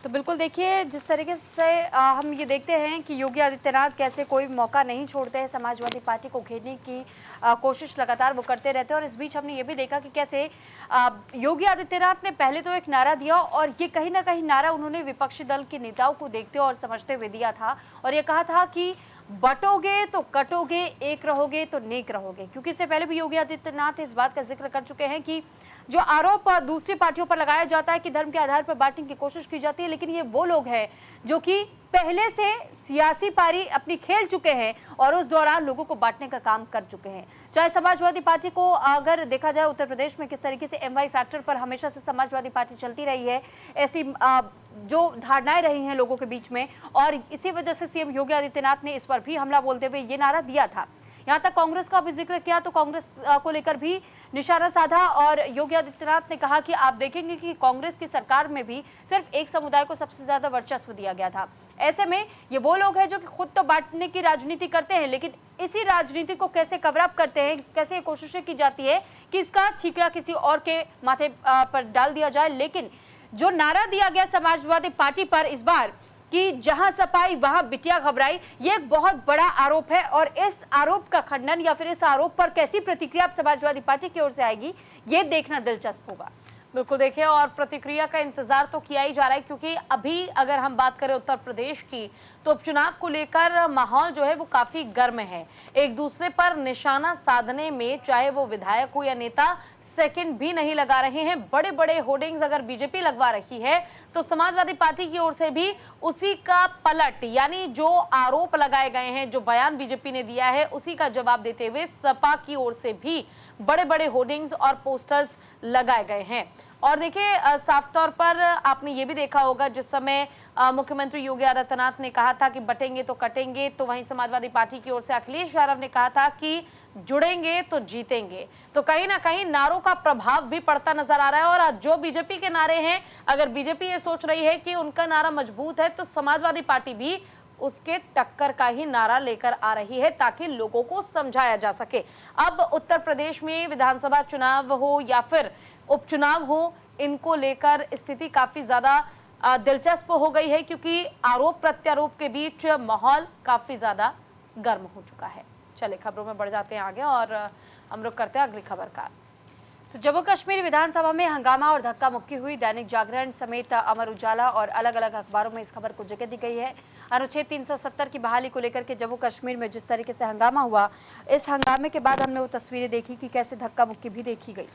[SPEAKER 2] तो बिल्कुल देखिए, जिस तरीके से हम ये देखते हैं कि योगी आदित्यनाथ कैसे कोई मौका नहीं छोड़ते हैं, समाजवादी पार्टी को घेरने की कोशिश लगातार वो करते रहते हैं। और इस बीच हमने ये भी देखा कि कैसे योगी आदित्यनाथ ने पहले तो एक नारा दिया और ये कहीं ना कहीं नारा उन्होंने विपक्षी दल के नेताओं को देखते और समझते हुए दिया था और ये कहा था कि बटोगे तो कटोगे, एक रहोगे तो नेक रहोगे। क्योंकि इससे पहले भी योगी आदित्यनाथ इस बात का जिक्र कर चुके हैं कि जो आरोप दूसरी पार्टियों पर लगाया जाता है कि धर्म के आधार पर बांटने की कोशिश की जाती है, लेकिन ये वो लोग हैं जो कि पहले से सियासी पारी अपनी खेल चुके हैं और उस दौरान लोगों को बांटने का काम कर चुके हैं। चाहे समाजवादी पार्टी को अगर देखा जाए उत्तर प्रदेश में किस तरीके से MY फैक्टर पर हमेशा से समाजवादी पार्टी चलती रही है, ऐसी जो धारणाएं रही हैं लोगों के बीच में, और इसी वजह से सीएम योगी आदित्यनाथ ने इस पर भी हमला बोलते हुए ये नारा दिया था। यहाँ तक कांग्रेस का भी जिक्र किया तो कांग्रेस को लेकर भी निशाना साधा और योगी आदित्यनाथ ने कहा कि आप देखेंगे कि कांग्रेस की सरकार में भी सिर्फ एक समुदाय को सबसे ज्यादा वर्चस्व दिया गया था। ऐसे में ये वो लोग हैं जो कि खुद तो बांटने की राजनीति करते हैं, लेकिन इसी राजनीति को कैसे कवर अप करते हैं, कैसे कोशिशें की जाती है कि इसका ठीकरा किसी और के माथे पर डाल दिया जाए। लेकिन जो नारा दिया गया समाजवादी पार्टी पर इस बार कि जहां सफाई वहां बिटिया घबराई, ये एक बहुत बड़ा आरोप है और इस आरोप का खंडन या फिर इस आरोप पर कैसी प्रतिक्रिया समाजवादी पार्टी की ओर से आएगी, ये देखना दिलचस्प होगा।
[SPEAKER 1] बिल्कुल देखिए, और प्रतिक्रिया का इंतजार तो किया ही जा रहा है क्योंकि अभी अगर हम बात करें उत्तर प्रदेश की तो उपचुनाव को लेकर माहौल जो है वो काफी गर्म है। एक दूसरे पर निशाना साधने में चाहे वो विधायक हो या नेता सेकंड भी नहीं लगा रहे हैं। बड़े बड़े होर्डिंग्स अगर बीजेपी लगवा रही है तो समाजवादी पार्टी की ओर से भी उसी का पलट, यानी जो आरोप लगाए गए हैं, जो बयान बीजेपी ने दिया है उसी का जवाब देते हुए सपा की ओर से भी बड़े बड़े होर्डिंग्स और पोस्टर्स लगाए गए हैं। और देखिए, साफ तौर पर आपने ये भी देखा होगा जिस समय मुख्यमंत्री योगी आदित्यनाथ ने कहा था कि बटेंगे तो कटेंगे, तो वहीं समाजवादी पार्टी की ओर से अखिलेश यादव ने कहा था कि जुड़ेंगे तो जीतेंगे। तो कहीं ना कहीं नारों का प्रभाव भी पड़ता नजर आ रहा है। और जो बीजेपी के नारे हैं, अगर बीजेपी ये सोच रही है कि उनका नारा मजबूत है तो समाजवादी पार्टी भी उसके टक्कर का ही नारा लेकर आ रही है ताकि लोगों को समझाया जा सके। अब उत्तर प्रदेश में विधानसभा चुनाव हो या फिर उपचुनाव हो, इनको लेकर स्थिति काफी ज्यादा दिलचस्प हो गई है क्योंकि आरोप प्रत्यारोप के बीच माहौल काफी ज्यादा गर्म हो चुका है। चलिए खबरों में बढ़ जाते हैं आगे और हम रुक करते हैं अगली खबर का।
[SPEAKER 2] तो जम्मू कश्मीर विधानसभा में हंगामा और धक्का मुक्की हुई। दैनिक जागरण समेत अमर उजाला और अलग अलग अखबारों में इस खबर को जगह दी गई है। अनुच्छेद 370 की बहाली को लेकर के जम्मू कश्मीर में जिस तरीके से हंगामा हुआ, इस हंगामे के बाद हमने वो तस्वीरें देखी कि कैसे धक्का मुक्की भी देखी गई।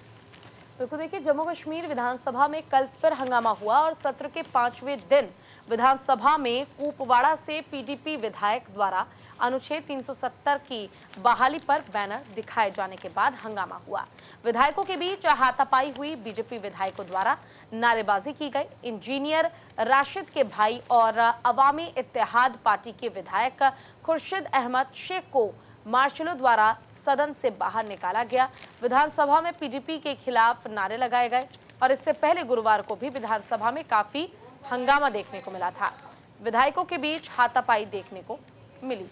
[SPEAKER 1] बिल्कुल देखिए, जम्मू कश्मीर विधानसभा में कल फिर हंगामा हुआ और सत्र के 5वें दिन विधानसभा में कुपवाड़ा से पीडीपी विधायक द्वारा अनुच्छेद 370 की बहाली पर बैनर दिखाए जाने के बाद हंगामा हुआ। विधायकों के बीच हाथापाई हुई। बीजेपी विधायकों द्वारा नारेबाजी की गई। इंजीनियर राशिद के भाई और अवामी इत्तेहाद पार्टी के विधायक खुर्शीद अहमद शेख को मार्शलों द्वारा सदन से बाहर निकाला गया। विधानसभा में पीडीपी के खिलाफ नारे लगाए गए और इससे पहले गुरुवार को भी विधानसभा में काफी हंगामा देखने को मिला था। विधायकों के बीच हाथापाई देखने को मिली।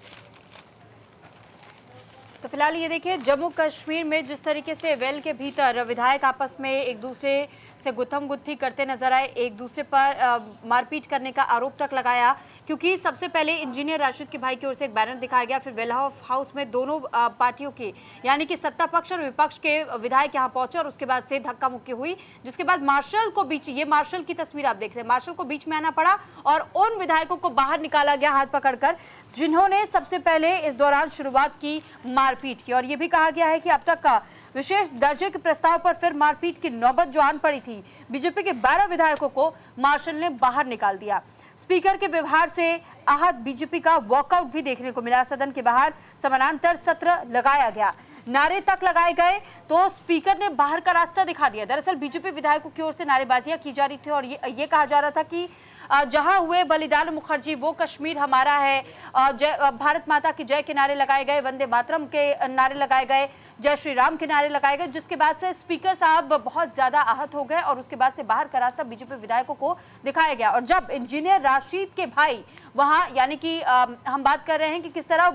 [SPEAKER 2] तो फिलहाल ये देखिए, जम्मू कश्मीर में जिस तरीके से वेल के भीतर विधायक आपस में एक दूसरे से गुत्थम गुत्थी करते नजर आए, एक दूसरे पर मारपीट करने का आरोप तक लगाया क्योंकि सबसे पहले इंजीनियर राशिद के भाई की ओर से एक बैनर दिखाया गया, फिर वेल हाउस में दोनों पार्टियों के यानी कि सत्ता पक्ष और विपक्ष के विधायक यहाँ पहुंचे और उसके बाद से धक्का मुक्की हुई, जिसके बाद मार्शल को बीच, ये मार्शल की तस्वीर आप देख रहे हैं, मार्शल को बीच में आना पड़ा और उन विधायकों को बाहर निकाला गया हाथ पकड़कर जिन्होंने सबसे पहले इस दौरान शुरुआत की मारपीट की। और ये भी कहा गया है कि अब तक का विशेष दर्जे के प्रस्ताव पर फिर मारपीट की नौबत जो आन पड़ी थी, बीजेपी के 12 विधायकों को मार्शल ने बाहर निकाल दिया। स्पीकर के व्यवहार से आहत बीजेपी का वॉकआउट भी देखने को मिला। सदन के बाहर समानांतर सत्र लगाया गया, नारे तक लगाए गए तो स्पीकर ने बाहर का रास्ता दिखा दिया। दरअसल बीजेपी विधायकों की ओर से नारेबाजियां की जा रही थी और ये कहा जा रहा था कि जहां हुए बलिदान मुखर्जी वो कश्मीर हमारा है, भारत माता की जय के नारे लगाए गए, वंदे मातरम के नारे लगाए गए, जय श्री राम के नारे लगाए गए, जिसके बाद से स्पीकर साहब बहुत ज्यादा आहत हो गए और उसके बाद से बाहर का रास्ता बीजेपी विधायकों को दिखाया गया। और जब इंजीनियर राशिद के भाई वहां यानी कि हम बात कर रहे हैं कि किस तरह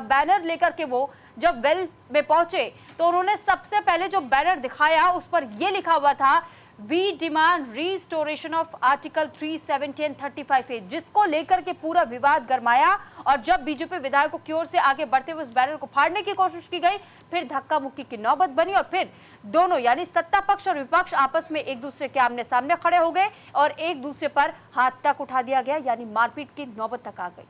[SPEAKER 2] बैनर लेकर के वो जब वेल में पहुंचे तो उन्होंने सबसे पहले जो बैनर दिखाया उस पर यह लिखा हुआ था, we demand restoration of article 370 and 35A, जिसको लेकर के पूरा विवाद गरमाया। और जब बीजेपी विधायकों की ओर से आगे बढ़ते हुए उस बैनर को फाड़ने की कोशिश की गई, फिर धक्का मुक्की की नौबत बनी और फिर दोनों यानी सत्ता पक्ष और विपक्ष आपस में एक दूसरे के आमने सामने खड़े हो गए और एक दूसरे पर हाथ तक उठा दिया गया, यानी मारपीट की नौबत तक आ गई।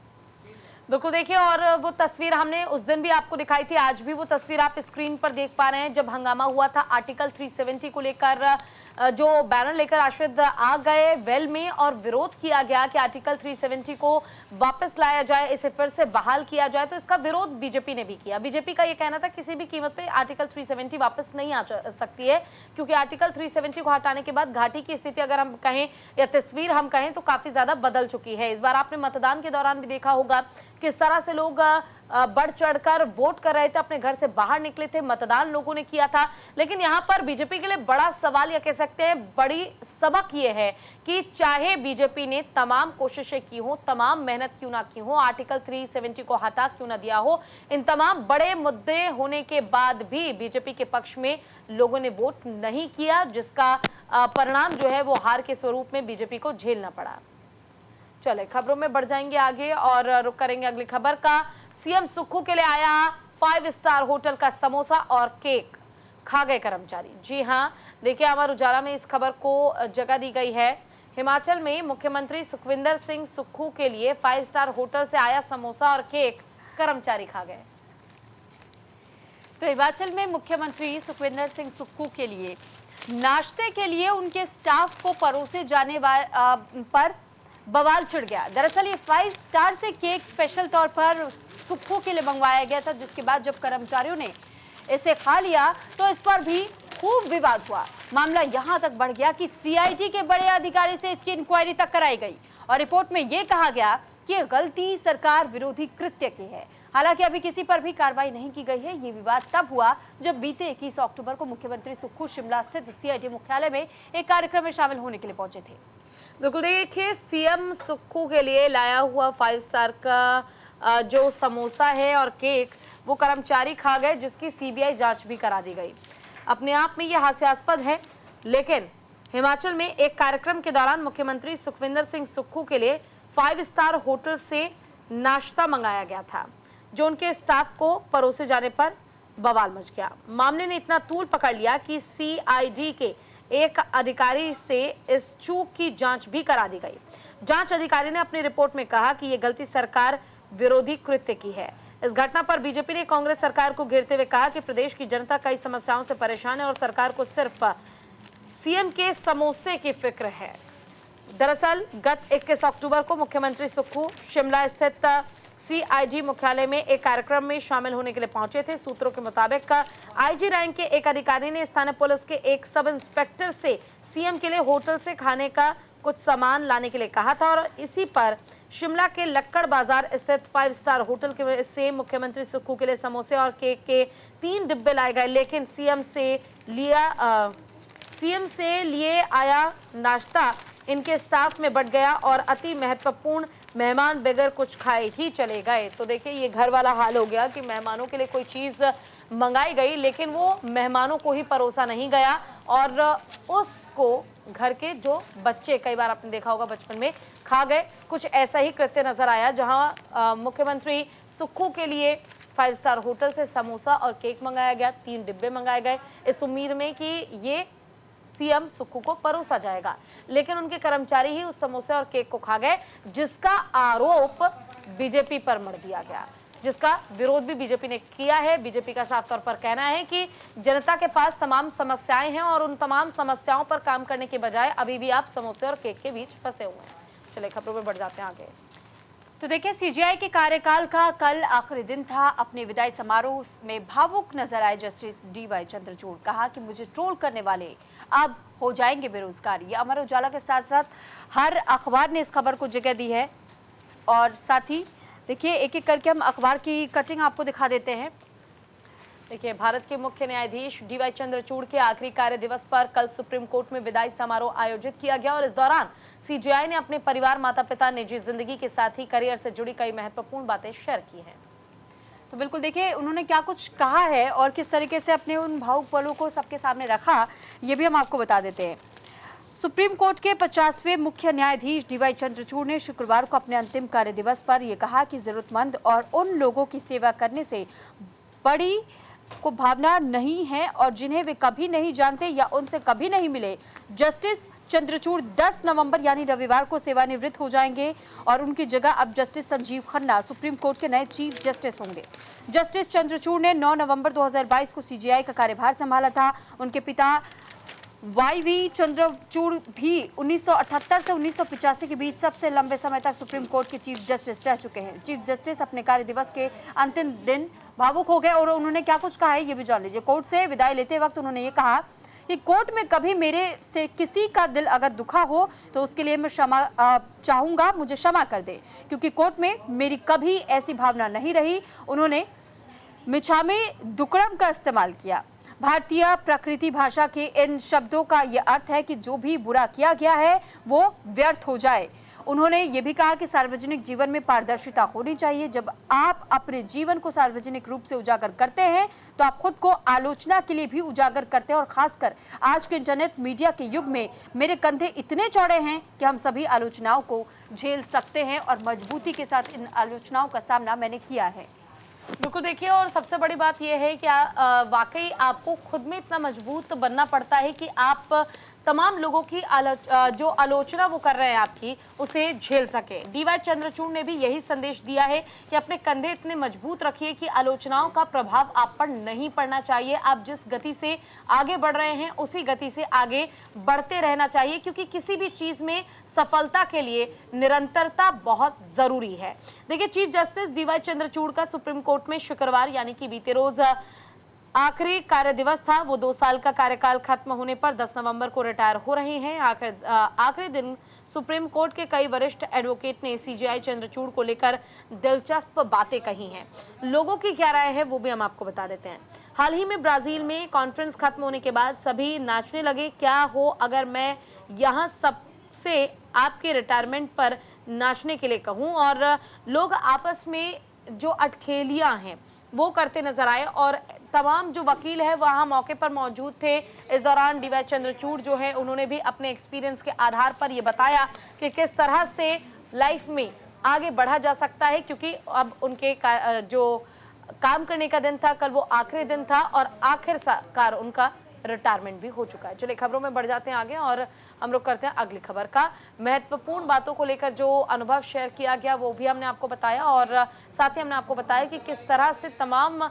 [SPEAKER 1] बिल्कुल देखिए, और वो तस्वीर हमने उस दिन भी आपको दिखाई थी, आज भी वो तस्वीर आप स्क्रीन पर देख पा रहे हैं। जब हंगामा हुआ था आर्टिकल 370 को लेकर, जो बैनर लेकर राशिद आ गए वेल में और विरोध किया गया कि आर्टिकल 370 को वापस लाया जाए, इसे फिर से बहाल किया जाए, तो इसका विरोध बीजेपी ने भी किया। बीजेपी का ये कहना था किसी भी कीमत पे आर्टिकल 370 वापस नहीं आ सकती है, क्योंकि आर्टिकल 370 को हटाने के बाद घाटी की स्थिति अगर हम कहें या तस्वीर हम कहें तो काफी ज्यादा बदल चुकी है। इस बार आपने मतदान के दौरान भी देखा होगा किस तरह से लोग बढ़ चढ़कर वोट कर रहे थे, अपने घर से बाहर निकले थे, मतदान लोगों ने किया था। लेकिन यहाँ पर बीजेपी के लिए बड़ा सवाल या कह सकते हैं बड़ी सबक ये है कि चाहे बीजेपी ने तमाम कोशिशें की हो, तमाम मेहनत क्यों ना की हो, आर्टिकल 370 को हटा क्यों ना दिया हो, इन तमाम बड़े मुद्दे होने के बाद भी बीजेपी के पक्ष में लोगों ने वोट नहीं किया, जिसका परिणाम जो है वो हार के स्वरूप में बीजेपी को झेलना पड़ा। चले खबरों में बढ़ जाएंगे आगे और रुक करेंगे अगली खबर का। सीएम सुक्खू के लिए आया 5 स्टार होटल का समोसा और केक, खा गए कर्मचारी। जी हां, देखिए अमर उजाला में इस खबर को जगह दी गई है। हिमाचल में मुख्यमंत्री सुखविंदर सिंह सुक्खू के लिए 5 स्टार होटल से आया समोसा और केक, कर्मचारी खा गए।
[SPEAKER 2] तो हिमाचल में मुख्यमंत्री सुखविंदर सिंह सुक्खू के लिए नाश्ते के लिए उनके स्टाफ को परोसे जाने पर बवाल छिड़ गया। दरअसल ये 5 स्टार से केक स्पेशल तौर पर सुक्खू के लिए मंगवाया गया था, जिसके बाद जब कर्मचारियों ने इसे खा लिया तो इस पर भी खूब विवाद हुआ। मामला यहां तक बढ़ गया कि सीआईडी के बड़े अधिकारी से इसकी इंक्वायरी तक कराई गई और रिपोर्ट में यह कहा गया कि ये गलती सरकार विरोधी कृत्य की है। हालांकि अभी किसी पर भी कार्रवाई नहीं की गई है। ये विवाद तब हुआ जब बीते 21 अक्टूबर को मुख्यमंत्री सुक्खू शिमला स्थित सीआईडी मुख्यालय में एक कार्यक्रम में शामिल होने के लिए पहुंचे थे।
[SPEAKER 1] बिल्कुल देखिए, सीएम सुक्खू के लिए लाया हुआ 5 स्टार का जो समोसा है और केक वो कर्मचारी खा गए, जिसकी सीबीआई जांच भी करा दी गई। अपने आप में ये हास्यास्पद है, लेकिन हिमाचल में एक कार्यक्रम के दौरान मुख्यमंत्री सुखविंदर सिंह सुक्खू के लिए 5 स्टार होटल से नाश्ता मंगाया गया था, जो उनके स्टाफ को परोसे जाने पर बवाल मच गया। मामले ने इतना तूल पकड़ लिया कि सीआईडी के एक अधिकारी से इस चूक की जांच भी करा दी गई। जांच अधिकारी ने अपनी रिपोर्ट में कहा कि यह गलती सरकार विरोधी कृत्य की है। इस घटना पर बीजेपी ने कांग्रेस सरकार को घेरते हुए कहा कि प्रदेश की जनता कई समस्याओं से परेशान है और सरकार को सिर्फ सीएम के समोसे की फिक्र है। दरअसल गत 21 अक्टूबर को मुख्यमंत्री सुक्खू शिमला स्थित सीआईडी मुख्यालय में एक कार्यक्रम में शामिल होने के लिए पहुंचे थे। सूत्रों के मुताबिक आईजी रैंक के एक अधिकारी ने स्थानीय पुलिस के एक सब इंस्पेक्टर से सीएम के लिए होटल से खाने का कुछ सामान लाने के लिए कहा था और इसी पर शिमला के लक्कड़ बाजार स्थित 5 स्टार होटल के से मुख्यमंत्री सुक्खू के लिए समोसे और केक के 3 डिब्बे लाए गए। लेकिन सीएम से लिए आया नाश्ता इनके स्टाफ में बंट गया और अति महत्वपूर्ण मेहमान बगैर कुछ खाए ही चले गए। तो देखिए ये घर वाला हाल हो गया कि मेहमानों के लिए कोई चीज़ मंगाई गई लेकिन वो मेहमानों को ही परोसा नहीं गया और उसको घर के जो बच्चे, कई बार आपने देखा होगा बचपन में, खा गए। कुछ ऐसा ही कृत्य नजर आया जहां मुख्यमंत्री सुक्खू के लिए 5 स्टार होटल से समोसा और केक मंगाया गया, 3 डिब्बे मंगाए गए इस उम्मीद में कि ये सीएम सुक्खू को परोसा जाएगा, लेकिन उनके कर्मचारी ही उस समोसे और केक को खा गए, जिसका आरोप बीजेपी पर मढ़ दिया गया, जिसका विरोध भी बीजेपी ने किया है। बीजेपी का साफ तौर पर कहना है कि जनता के पास तमाम समस्याएं हैं और उन तमाम समस्याओं पर काम करने के बजाय अभी भी आप समोसे और केक के बीच फंसे हुए हैं। चलिए खबरों में बढ़ जाते हैं आगे।
[SPEAKER 2] तो देखिए, सीजीआई के कार्यकाल का कल आखिरी दिन था। अपने विदाई समारोह में भावुक नजर आए जस्टिस डीवाई चंद्रचूड़। कहा कि मुझे ट्रोल करने वाले अब हो जाएंगे बेरोजगार। ये अमर उजाला के साथ साथ हर अखबार ने इस खबर को जगह दी है। और साथ ही देखिए, एक एक करके हम अखबार की कटिंग आपको दिखा देते हैं।
[SPEAKER 1] देखिए, भारत के मुख्य न्यायाधीश डीवाई चंद्रचूड़ के आखिरी कार्य दिवस पर कल सुप्रीम कोर्ट में विदाई समारोह आयोजित किया गया और इस दौरान सीजीआई ने अपने परिवार, माता पिता, निजी जिंदगी के साथ ही करियर से जुड़ी कई महत्वपूर्ण बातें शेयर की हैं।
[SPEAKER 2] तो बिल्कुल देखिए, उन्होंने क्या कुछ कहा है और किस तरीके से अपने उन भावुक पलों को सबके सामने रखा, ये भी हम आपको बता देते हैं। सुप्रीम कोर्ट के 50वें मुख्य न्यायाधीश डीवाई चंद्रचूड़ ने शुक्रवार को अपने अंतिम कार्य दिवस पर यह कहा कि जरूरतमंद और उन लोगों की सेवा करने से बड़ी को भावना नहीं है और जिन्हें वे कभी नहीं जानते या उनसे कभी नहीं मिले। जस्टिस चंद्रचूड़ 10 नवंबर यानी रविवार को सेवानिवृत्त हो जाएंगे और उनकी जगह अब justice Sanjeev Khanna supreme court के नए चीफ जस्टिस होंगे। जस्टिस चंद्रचूड़ ने 9 नवंबर 2022 को सीजीआई का कार्यभार संभाला था। उनके पिता वाईवी चंद्रचूड़ भी 1978 से 1985 के बीच सबसे लंबे समय तक सुप्रीम कोर्ट के चीफ जस्टिस रह चुके हैं। चीफ जस्टिस अपने कार्य दिवस के अंतिम दिन भावुक हो गए और उन्होंने क्या कुछ कहा है ये भी जान लीजिए। कोर्ट से विदाई लेते वक्त उन्होंने ये कहा कि कोर्ट में कभी मेरे से किसी का दिल अगर दुखा हो तो उसके लिए मैं क्षमा चाहूँगा, मुझे क्षमा कर दे, क्योंकि कोर्ट में मेरी कभी ऐसी भावना नहीं रही। उन्होंने मिच्छामी दुक्कड़म का इस्तेमाल किया। भारतीय प्रकृति भाषा के इन शब्दों का यह अर्थ है कि जो भी बुरा किया गया है वो व्यर्थ हो जाए। उन्होंने ये भी कहा कि सार्वजनिक जीवन में पारदर्शिता होनी चाहिए। जब आप अपने जीवन को सार्वजनिक रूप से उजागर करते हैं तो आप खुद को आलोचना के लिए भी उजागर करते हैं और खासकर आज के इंटरनेट मीडिया के युग में मेरे कंधे इतने चौड़े हैं कि हम सभी आलोचनाओं को झेल सकते हैं और मजबूती के साथ इन आलोचनाओं का सामना मैंने किया है।
[SPEAKER 1] बिल्कुल देखिए, और सबसे बड़ी बात यह है कि वाकई आपको खुद में इतना मजबूत बनना पड़ता है कि आप तमाम लोगों की जो आलोचना वो कर रहे हैं आपकी, उसे झेल सके। डीवाई चंद्रचूड़ ने भी यही संदेश दिया है कि अपने कंधे इतने मजबूत रखिए कि आलोचनाओं का प्रभाव आप पर नहीं पड़ना चाहिए। आप जिस गति से आगे बढ़ रहे हैं उसी गति से आगे बढ़ते रहना चाहिए, क्योंकि किसी भी चीज़ में सफलता के लिए निरंतरता बहुत ज़रूरी है। देखिए, चीफ जस्टिस डीवाई चंद्रचूड़ का सुप्रीम कोर्ट में शुक्रवार यानी कि बीते रोज आखिरी कार्य दिवस था। वो 2 साल का कार्यकाल खत्म होने पर 10 नवंबर को रिटायर हो रहे हैं। आखिरी दिन सुप्रीम कोर्ट के कई वरिष्ठ एडवोकेट ने सीजीआई चंद्रचूड़ को लेकर दिलचस्प बातें कही हैं। लोगों की क्या राय है वो भी हम आपको बता देते हैं। हाल ही में ब्राजील में कॉन्फ्रेंस खत्म होने के बाद सभी नाचने लगे। क्या हो अगर मैं यहाँ सबसे आपके रिटायरमेंट पर नाचने के लिए कहूँ, और लोग आपस में जो अटखेलियाँ हैं वो करते नजर आए और तमाम जो वकील है वहाँ मौके पर मौजूद थे। इस दौरान डीवाई चंद्रचूड़ जो है उन्होंने भी अपने एक्सपीरियंस के आधार पर ये बताया कि किस तरह से लाइफ में आगे बढ़ा जा सकता है, क्योंकि अब उनके जो काम करने का दिन था कल वो आखिरी दिन था और आखिरकार उनका रिटायरमेंट भी हो चुका है। चलिए खबरों में बढ़ जाते हैं आगे और हम लोग करते हैं अगली खबर का। महत्वपूर्ण बातों को लेकर जो अनुभव शेयर किया गया वो भी हमने आपको बताया और साथ ही हमने आपको बताया कि किस तरह से तमाम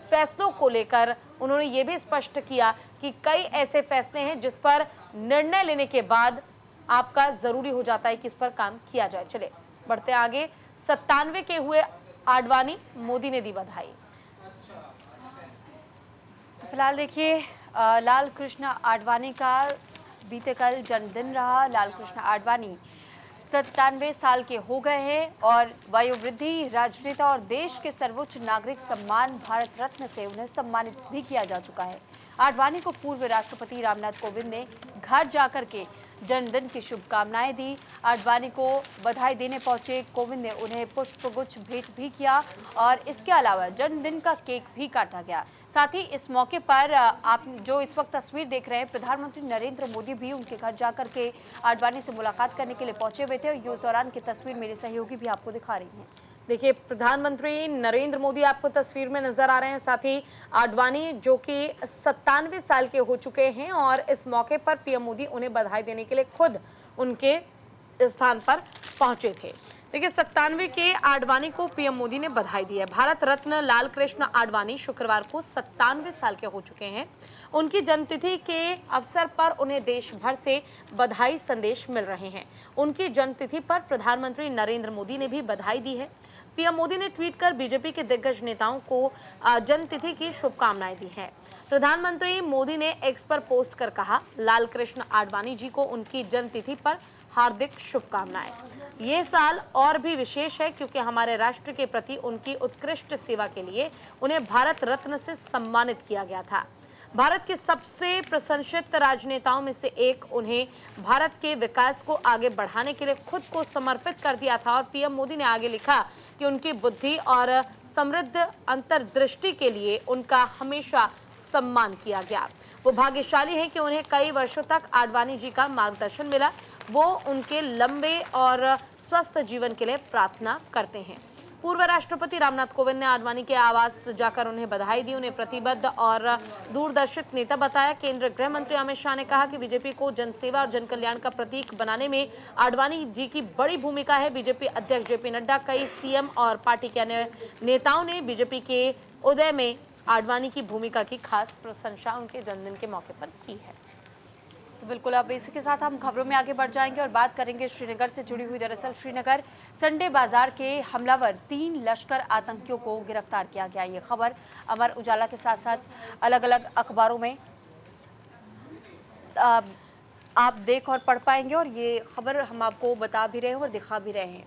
[SPEAKER 1] फैसलों को लेकर उन्होंने ये भी स्पष्ट किया कि कई ऐसे फैसले हैं जिस पर निर्णय लेने के बाद आपका जरूरी हो जाता है कि इस पर काम किया जाए। चले बढ़ते हैं आगे। 97 के हुए आडवाणी, मोदी ने दी बधाई।
[SPEAKER 2] तो फिलहाल देखिए, लाल कृष्ण आडवाणी का बीते कल जन्मदिन रहा। लाल कृष्ण आडवाणी 97 साल के हो गए हैं और वयोवृद्धि, राजनेता और देश के सर्वोच्च नागरिक सम्मान भारत रत्न से उन्हें सम्मानित भी किया जा चुका है। आडवाणी को पूर्व राष्ट्रपति रामनाथ कोविंद ने घर जाकर के जन्मदिन की शुभकामनाएं दी। आडवाणी को बधाई देने पहुंचे कोविंद ने उन्हें पुष्पगुच्छ भेंट भी किया और इसके अलावा जन्मदिन का केक भी काटा गया। साथ ही इस मौके पर आप जो इस वक्त तस्वीर देख रहे हैं, प्रधानमंत्री नरेंद्र मोदी भी उनके घर जाकर के आडवाणी से मुलाकात करने के लिए पहुंचे हुए थे और ये उस दौरान की तस्वीर मेरे सहयोगी भी आपको दिखा रही हैं।
[SPEAKER 1] देखिए, प्रधानमंत्री नरेंद्र मोदी आपको तस्वीर में नजर आ रहे हैं, साथ ही आडवाणी जो कि 97 साल के हो चुके हैं और इस मौके पर पीएम मोदी उन्हें बधाई देने के लिए खुद उनके स्थान पर पहुंचे थे। देखिए, 97 के आडवाणी को पीएम मोदी ने बधाई दी है। भारत रत्न लाल कृष्ण आडवाणी शुक्रवार को 97 साल के हो चुके हैं। उनकी जन्मतिथि के अवसर पर उन्हें देश भर से बधाई संदेश मिल रहे हैं। उनकी जन्मतिथि पर प्रधानमंत्री नरेंद्र मोदी ने भी बधाई दी है। पीएम मोदी ने ट्वीट कर बीजेपी के दिग्गज नेताओं को जन्मतिथि की शुभकामनाएं दी है। प्रधानमंत्री मोदी ने एक्स पर पोस्ट कर कहा, लाल कृष्ण आडवाणी जी को उनकी जन्मतिथि पर हार्दिक शुभकामनाएं। ये साल और भी विशेष है क्योंकि हमारे राष्ट्र के प्रति उनकी उत्कृष्ट सेवा के लिए उन्हें भारत रत्न से सम्मानित किया गया था। भारत के सबसे प्रशंसित राजनेताओं में से एक, उन्हें भारत के विकास को आगे बढ़ाने के लिए खुद को समर्पित कर दिया था। और पीएम मोदी ने आगे लिखा कि उनकी बुद्धि और समृद्ध अंतर्दृष्टि के लिए उनका हमेशा सम्मान किया गया। वो भाग्यशाली हैं कि उन्हें कई वर्षों तक आडवाणी जी का मार्गदर्शन मिला। वो उनके लंबे और स्वस्थ जीवन के लिए प्रार्थना करते हैं। पूर्व राष्ट्रपति रामनाथ कोविंद ने आडवाणी के आवास जाकर उन्हें बधाई दी, उन्हें प्रतिबद्ध और दूरदर्शित नेता बताया। केंद्रीय गृह मंत्री अमित शाह ने कहा कि बीजेपी को जनसेवा और जनकल्याण का प्रतीक बनाने में आडवाणी जी की बड़ी भूमिका है। बीजेपी अध्यक्ष जेपी नड्डा, कई सीएम और पार्टी के अन्य नेताओं ने बीजेपी के उदय में आडवाणी की भूमिका की खास प्रशंसा उनके जन्मदिन के मौके पर की है।
[SPEAKER 2] तो बिल्कुल, अब इसी के साथ हम खबरों में आगे बढ़ जाएंगे और बात करेंगे श्रीनगर से जुड़ी हुई। दरअसल श्रीनगर संडे बाजार के हमलावर 3 लश्कर आतंकियों को गिरफ्तार किया गया। ये खबर अमर उजाला के साथ साथ अलग अलग अखबारों में आप देख और पढ़ पाएंगे और ये खबर हम आपको बता भी रहे हैं और दिखा भी रहे हैं।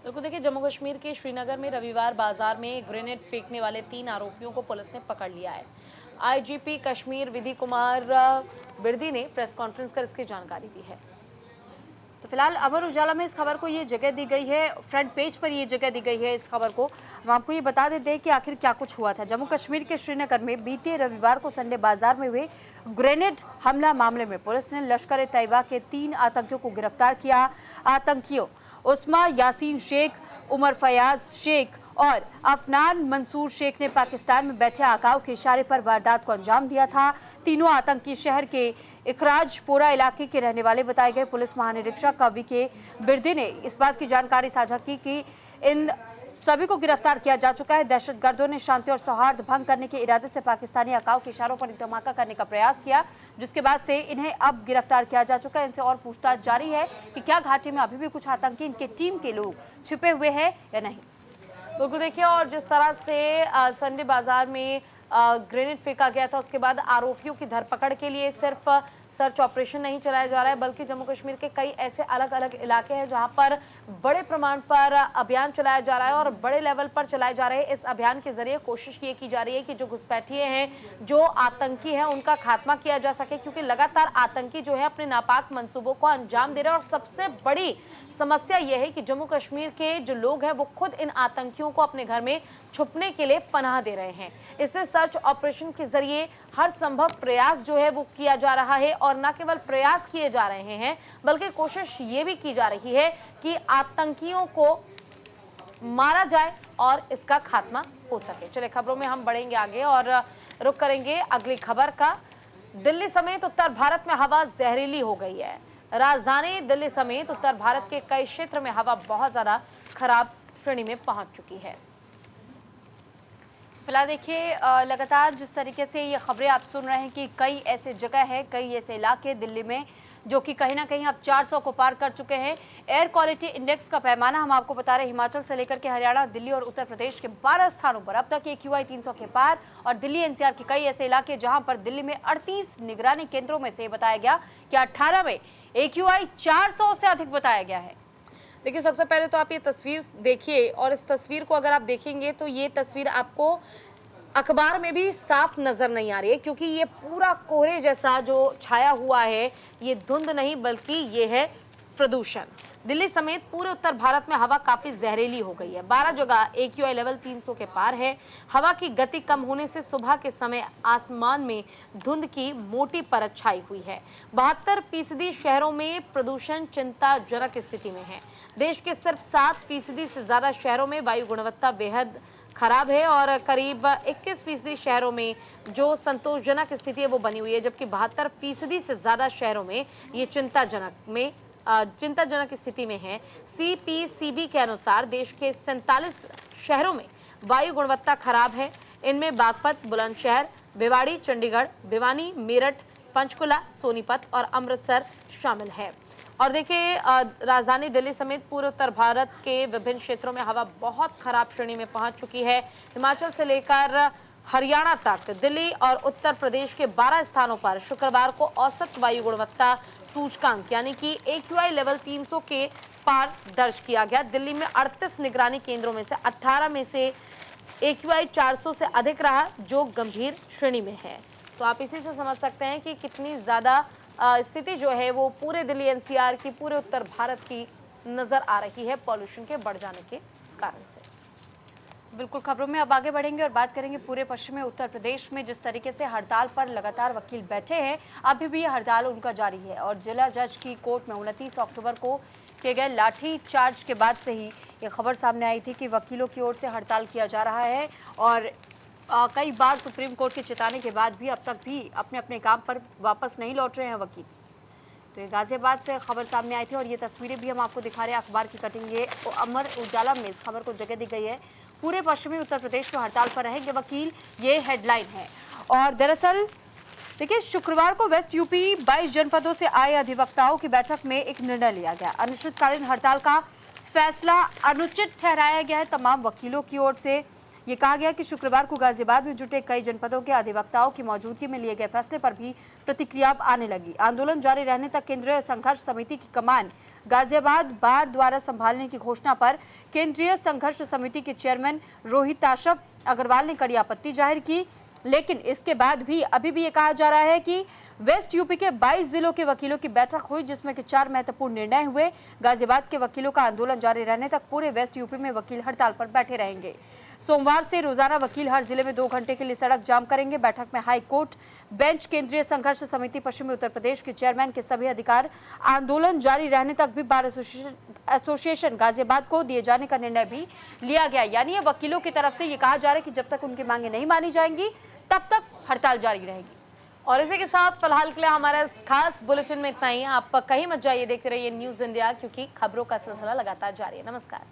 [SPEAKER 1] बिल्कुल, देखिए, जम्मू कश्मीर के श्रीनगर में रविवार बाजार में ग्रेनेड फेंकने वाले 3 आरोपियों को पुलिस ने पकड़ लिया है। आईजीपी कश्मीर विधि कुमार बिरदी ने प्रेस कॉन्फ्रेंस कर इसकी जानकारी दी है।
[SPEAKER 2] तो फिलहाल अमर उजाला में इस खबर को ये जगह दी गई है, फ्रंट पेज पर ये जगह दी गई है इस खबर को। हम आपको ये बता देते हैं कि आखिर क्या कुछ हुआ था। जम्मू कश्मीर के श्रीनगर में बीते रविवार को संडे बाजार में हुए ग्रेनेड हमला मामले में पुलिस ने लश्कर ए तैयबा के 3 आतंकियों को गिरफ्तार किया। आतंकियों उस्मा यासीन शेख, उमर फयाज शेख और अफनान मंसूर शेख ने पाकिस्तान में बैठे आकाओं के इशारे पर वारदात को अंजाम दिया था। तीनों आतंकी शहर के इखराजपोरा इलाके के रहने वाले बताए गए। पुलिस महानिरीक्षक वीके बिरदी ने इस बात की जानकारी साझा की कि इन सभी को गिरफ्तार किया जा चुका है। दहशतगर्दों ने शांति और सौहार्द भंग करने के इरादे से पाकिस्तानी आकाओं के इशारों पर धमाका करने का प्रयास किया, जिसके बाद से इन्हें अब गिरफ्तार किया जा चुका है। इनसे और पूछताछ जारी है कि क्या घाटी में अभी भी कुछ आतंकी इनके टीम के लोग छिपे हुए हैं या नहीं।
[SPEAKER 1] बिल्कुल, देखिए, और जिस तरह से संडे बाजार में ग्रेनेड फेंका गया था, उसके बाद आरोपियों की धरपकड़ के लिए सिर्फ सर्च ऑपरेशन नहीं चलाया जा रहा है, बल्कि जम्मू कश्मीर के कई ऐसे अलग अलग इलाके हैं जहां पर बड़े प्रमाण पर अभियान चलाया जा रहा है और बड़े लेवल पर चलाए जा रहे हैं। इस अभियान के जरिए कोशिश ये की जा रही है कि जो घुसपैठिए हैं, जो आतंकी हैं, उनका खात्मा किया जा सके, क्योंकि लगातार आतंकी जो है अपने नापाक मंसूबों को अंजाम दे रहे हैं। और सबसे बड़ी समस्या यह है कि जम्मू कश्मीर के जो लोग हैं वो खुद इन आतंकियों को अपने घर में छुपने के लिए पनाह दे रहे हैं। इसलिए सर्च ऑपरेशन के जरिए हर संभव प्रयास जो है वो किया जा रहा है और न केवल प्रयास किए जा रहे हैं बल्कि कोशिश ये भी की जा रही है कि आतंकियों को मारा जाए और इसका खात्मा हो सके। चलिए, खबरों में हम बढ़ेंगे आगे और रुक करेंगे अगली खबर का। दिल्ली समेत उत्तर भारत में हवा जहरीली हो गई है। राजधानी दिल्ली समेत उत्तर भारत के कई क्षेत्र में हवा बहुत ज्यादा खराब श्रेणी में पहुंच चुकी है।
[SPEAKER 2] फिलहाल देखिए, लगातार जिस तरीके से ये खबरें आप सुन रहे हैं कि कई ऐसे जगह हैं, कई ऐसे इलाके दिल्ली में जो कि कहीं ना कहीं अब 400 को पार कर चुके हैं। एयर क्वालिटी इंडेक्स का पैमाना हम आपको बता रहे हैं, हिमाचल से लेकर के हरियाणा, दिल्ली और उत्तर प्रदेश के 12 स्थानों पर अब तक AQI 300 के पार। और दिल्ली NCR के कई ऐसे इलाके जहां पर दिल्ली में 38 निगरानी केंद्रों में से बताया गया कि 18 में AQI 400 से अधिक बताया गया है।
[SPEAKER 1] देखिए, सबसे पहले तो आप ये तस्वीर देखिए और इस तस्वीर को अगर आप देखेंगे तो ये तस्वीर आपको अखबार में भी साफ नजर नहीं आ रही है, क्योंकि ये पूरा कोहरे जैसा जो छाया हुआ है, ये धुंध नहीं बल्कि ये है प्रदूषण। दिल्ली समेत पूरे उत्तर भारत में हवा काफी जहरीली हो गई है। 12 जगह AQI लेवल 300 के पार है। हवा की गति कम होने से सुबह के समय आसमान में धुंध की मोटी परत छाई हुई है। 72% शहरों में प्रदूषण चिंताजनक स्थिति में है। देश के सिर्फ 7% से ज्यादा शहरों में वायु गुणवत्ता बेहद खराब है और करीब 21% शहरों में जो संतोषजनक स्थिति है वो बनी हुई है, जबकि 72% से ज्यादा शहरों में ये चिंताजनक स्थिति में है। CPCB के अनुसार देश के 47 शहरों में वायु गुणवत्ता खराब है। इनमें बागपत, बुलंदशहर, भिवाड़ी, चंडीगढ़, भिवानी, मेरठ, पंचकुला, सोनीपत और अमृतसर शामिल है। और देखिए, राजधानी दिल्ली समेत पूरे उत्तर भारत के विभिन्न क्षेत्रों में हवा बहुत खराब श्रेणी में पहुंच चुकी है। हिमाचल से लेकर हरियाणा तक दिल्ली और उत्तर प्रदेश के 12 स्थानों पर शुक्रवार को औसत वायु गुणवत्ता सूचकांक यानी कि AQI लेवल 300 के पार दर्ज किया गया। दिल्ली में 38 निगरानी केंद्रों में से 18 में से AQI 400 से अधिक रहा, जो गंभीर श्रेणी में है। तो आप इसी से समझ सकते हैं कि कितनी ज़्यादा स्थिति जो है वो पूरे दिल्ली NCR की, पूरे उत्तर भारत की नज़र आ रही है पॉल्यूशन के बढ़ जाने के कारण से।
[SPEAKER 2] बिल्कुल, खबरों में अब आगे बढ़ेंगे और बात करेंगे पूरे पश्चिमी उत्तर प्रदेश में जिस तरीके से हड़ताल पर लगातार वकील बैठे हैं, अभी भी यह हड़ताल उनका जारी है। और जिला जज की कोर्ट में 29 अक्टूबर को किए गए लाठी चार्ज के बाद से ही ये खबर सामने आई थी कि वकीलों की ओर से हड़ताल किया जा रहा है। और कई बार सुप्रीम कोर्ट के चेताने के बाद भी अब तक भी अपने अपने काम पर वापस नहीं लौट रहे हैं वकील। तो ये गाजियाबाद से खबर सामने आई थी और ये तस्वीरें भी हम आपको दिखा रहे हैं अखबार की कटिंग। ये अमर उजाला में इस खबर को जगह दी गई है। पूरे पश्चिमी उत्तर प्रदेश में हड़ताल पर रहेंगे वकील, ये हेडलाइन है। और दरअसल देखिए, शुक्रवार को वेस्ट यूपी 22 जनपदों से आए अधिवक्ताओं की बैठक में एक निर्णय लिया गया। अनिश्चितकालीन हड़ताल का फैसला अनुचित ठहराया गया है। तमाम वकीलों की ओर से ये कहा गया कि शुक्रवार को गाजियाबाद में जुटे कई जनपदों के अधिवक्ताओं की मौजूदगी में लिए गए फैसले पर भी प्रतिक्रिया आने लगी। आंदोलन जारी रहने तक केंद्रीय संघर्ष समिति की कमान गाजियाबाद बार द्वारा संभालने की घोषणा पर केंद्रीय संघर्ष समिति के चेयरमैन रोहिताशव अग्रवाल ने कड़ी आपत्ति जाहिर की। लेकिन इसके बाद भी अभी भी ये कहा जा रहा है कि वेस्ट यूपी के 22 जिलों के वकीलों की बैठक हुई, जिसमें कि 4 महत्वपूर्ण निर्णय हुए। गाजियाबाद के वकीलों का आंदोलन जारी रहने तक पूरे वेस्ट यूपी में वकील हड़ताल पर बैठे रहेंगे। सोमवार से रोजाना वकील हर जिले में 2 घंटे के लिए सड़क जाम करेंगे। बैठक में हाई कोर्ट बेंच, केंद्रीय संघर्ष समिति पश्चिमी उत्तर प्रदेश के चेयरमैन के सभी अधिकार आंदोलन जारी रहने तक भी बार एसोसिएशन गाजियाबाद को दिए जाने का निर्णय भी लिया गया। यानी ये वकीलों की तरफ से ये कहा जा रहा है कि जब तक उनकी मांगे नहीं मानी जाएंगी तब तक हड़ताल जारी रहेगी।
[SPEAKER 1] और इसी के साथ फिलहाल के लिए हमारा इस खास बुलेटिन में इतना ही। आप कहीं मत जाइए, देखते रहिए न्यूज़ इंडिया, क्योंकि खबरों का सिलसिला लगातार जारी है। नमस्कार।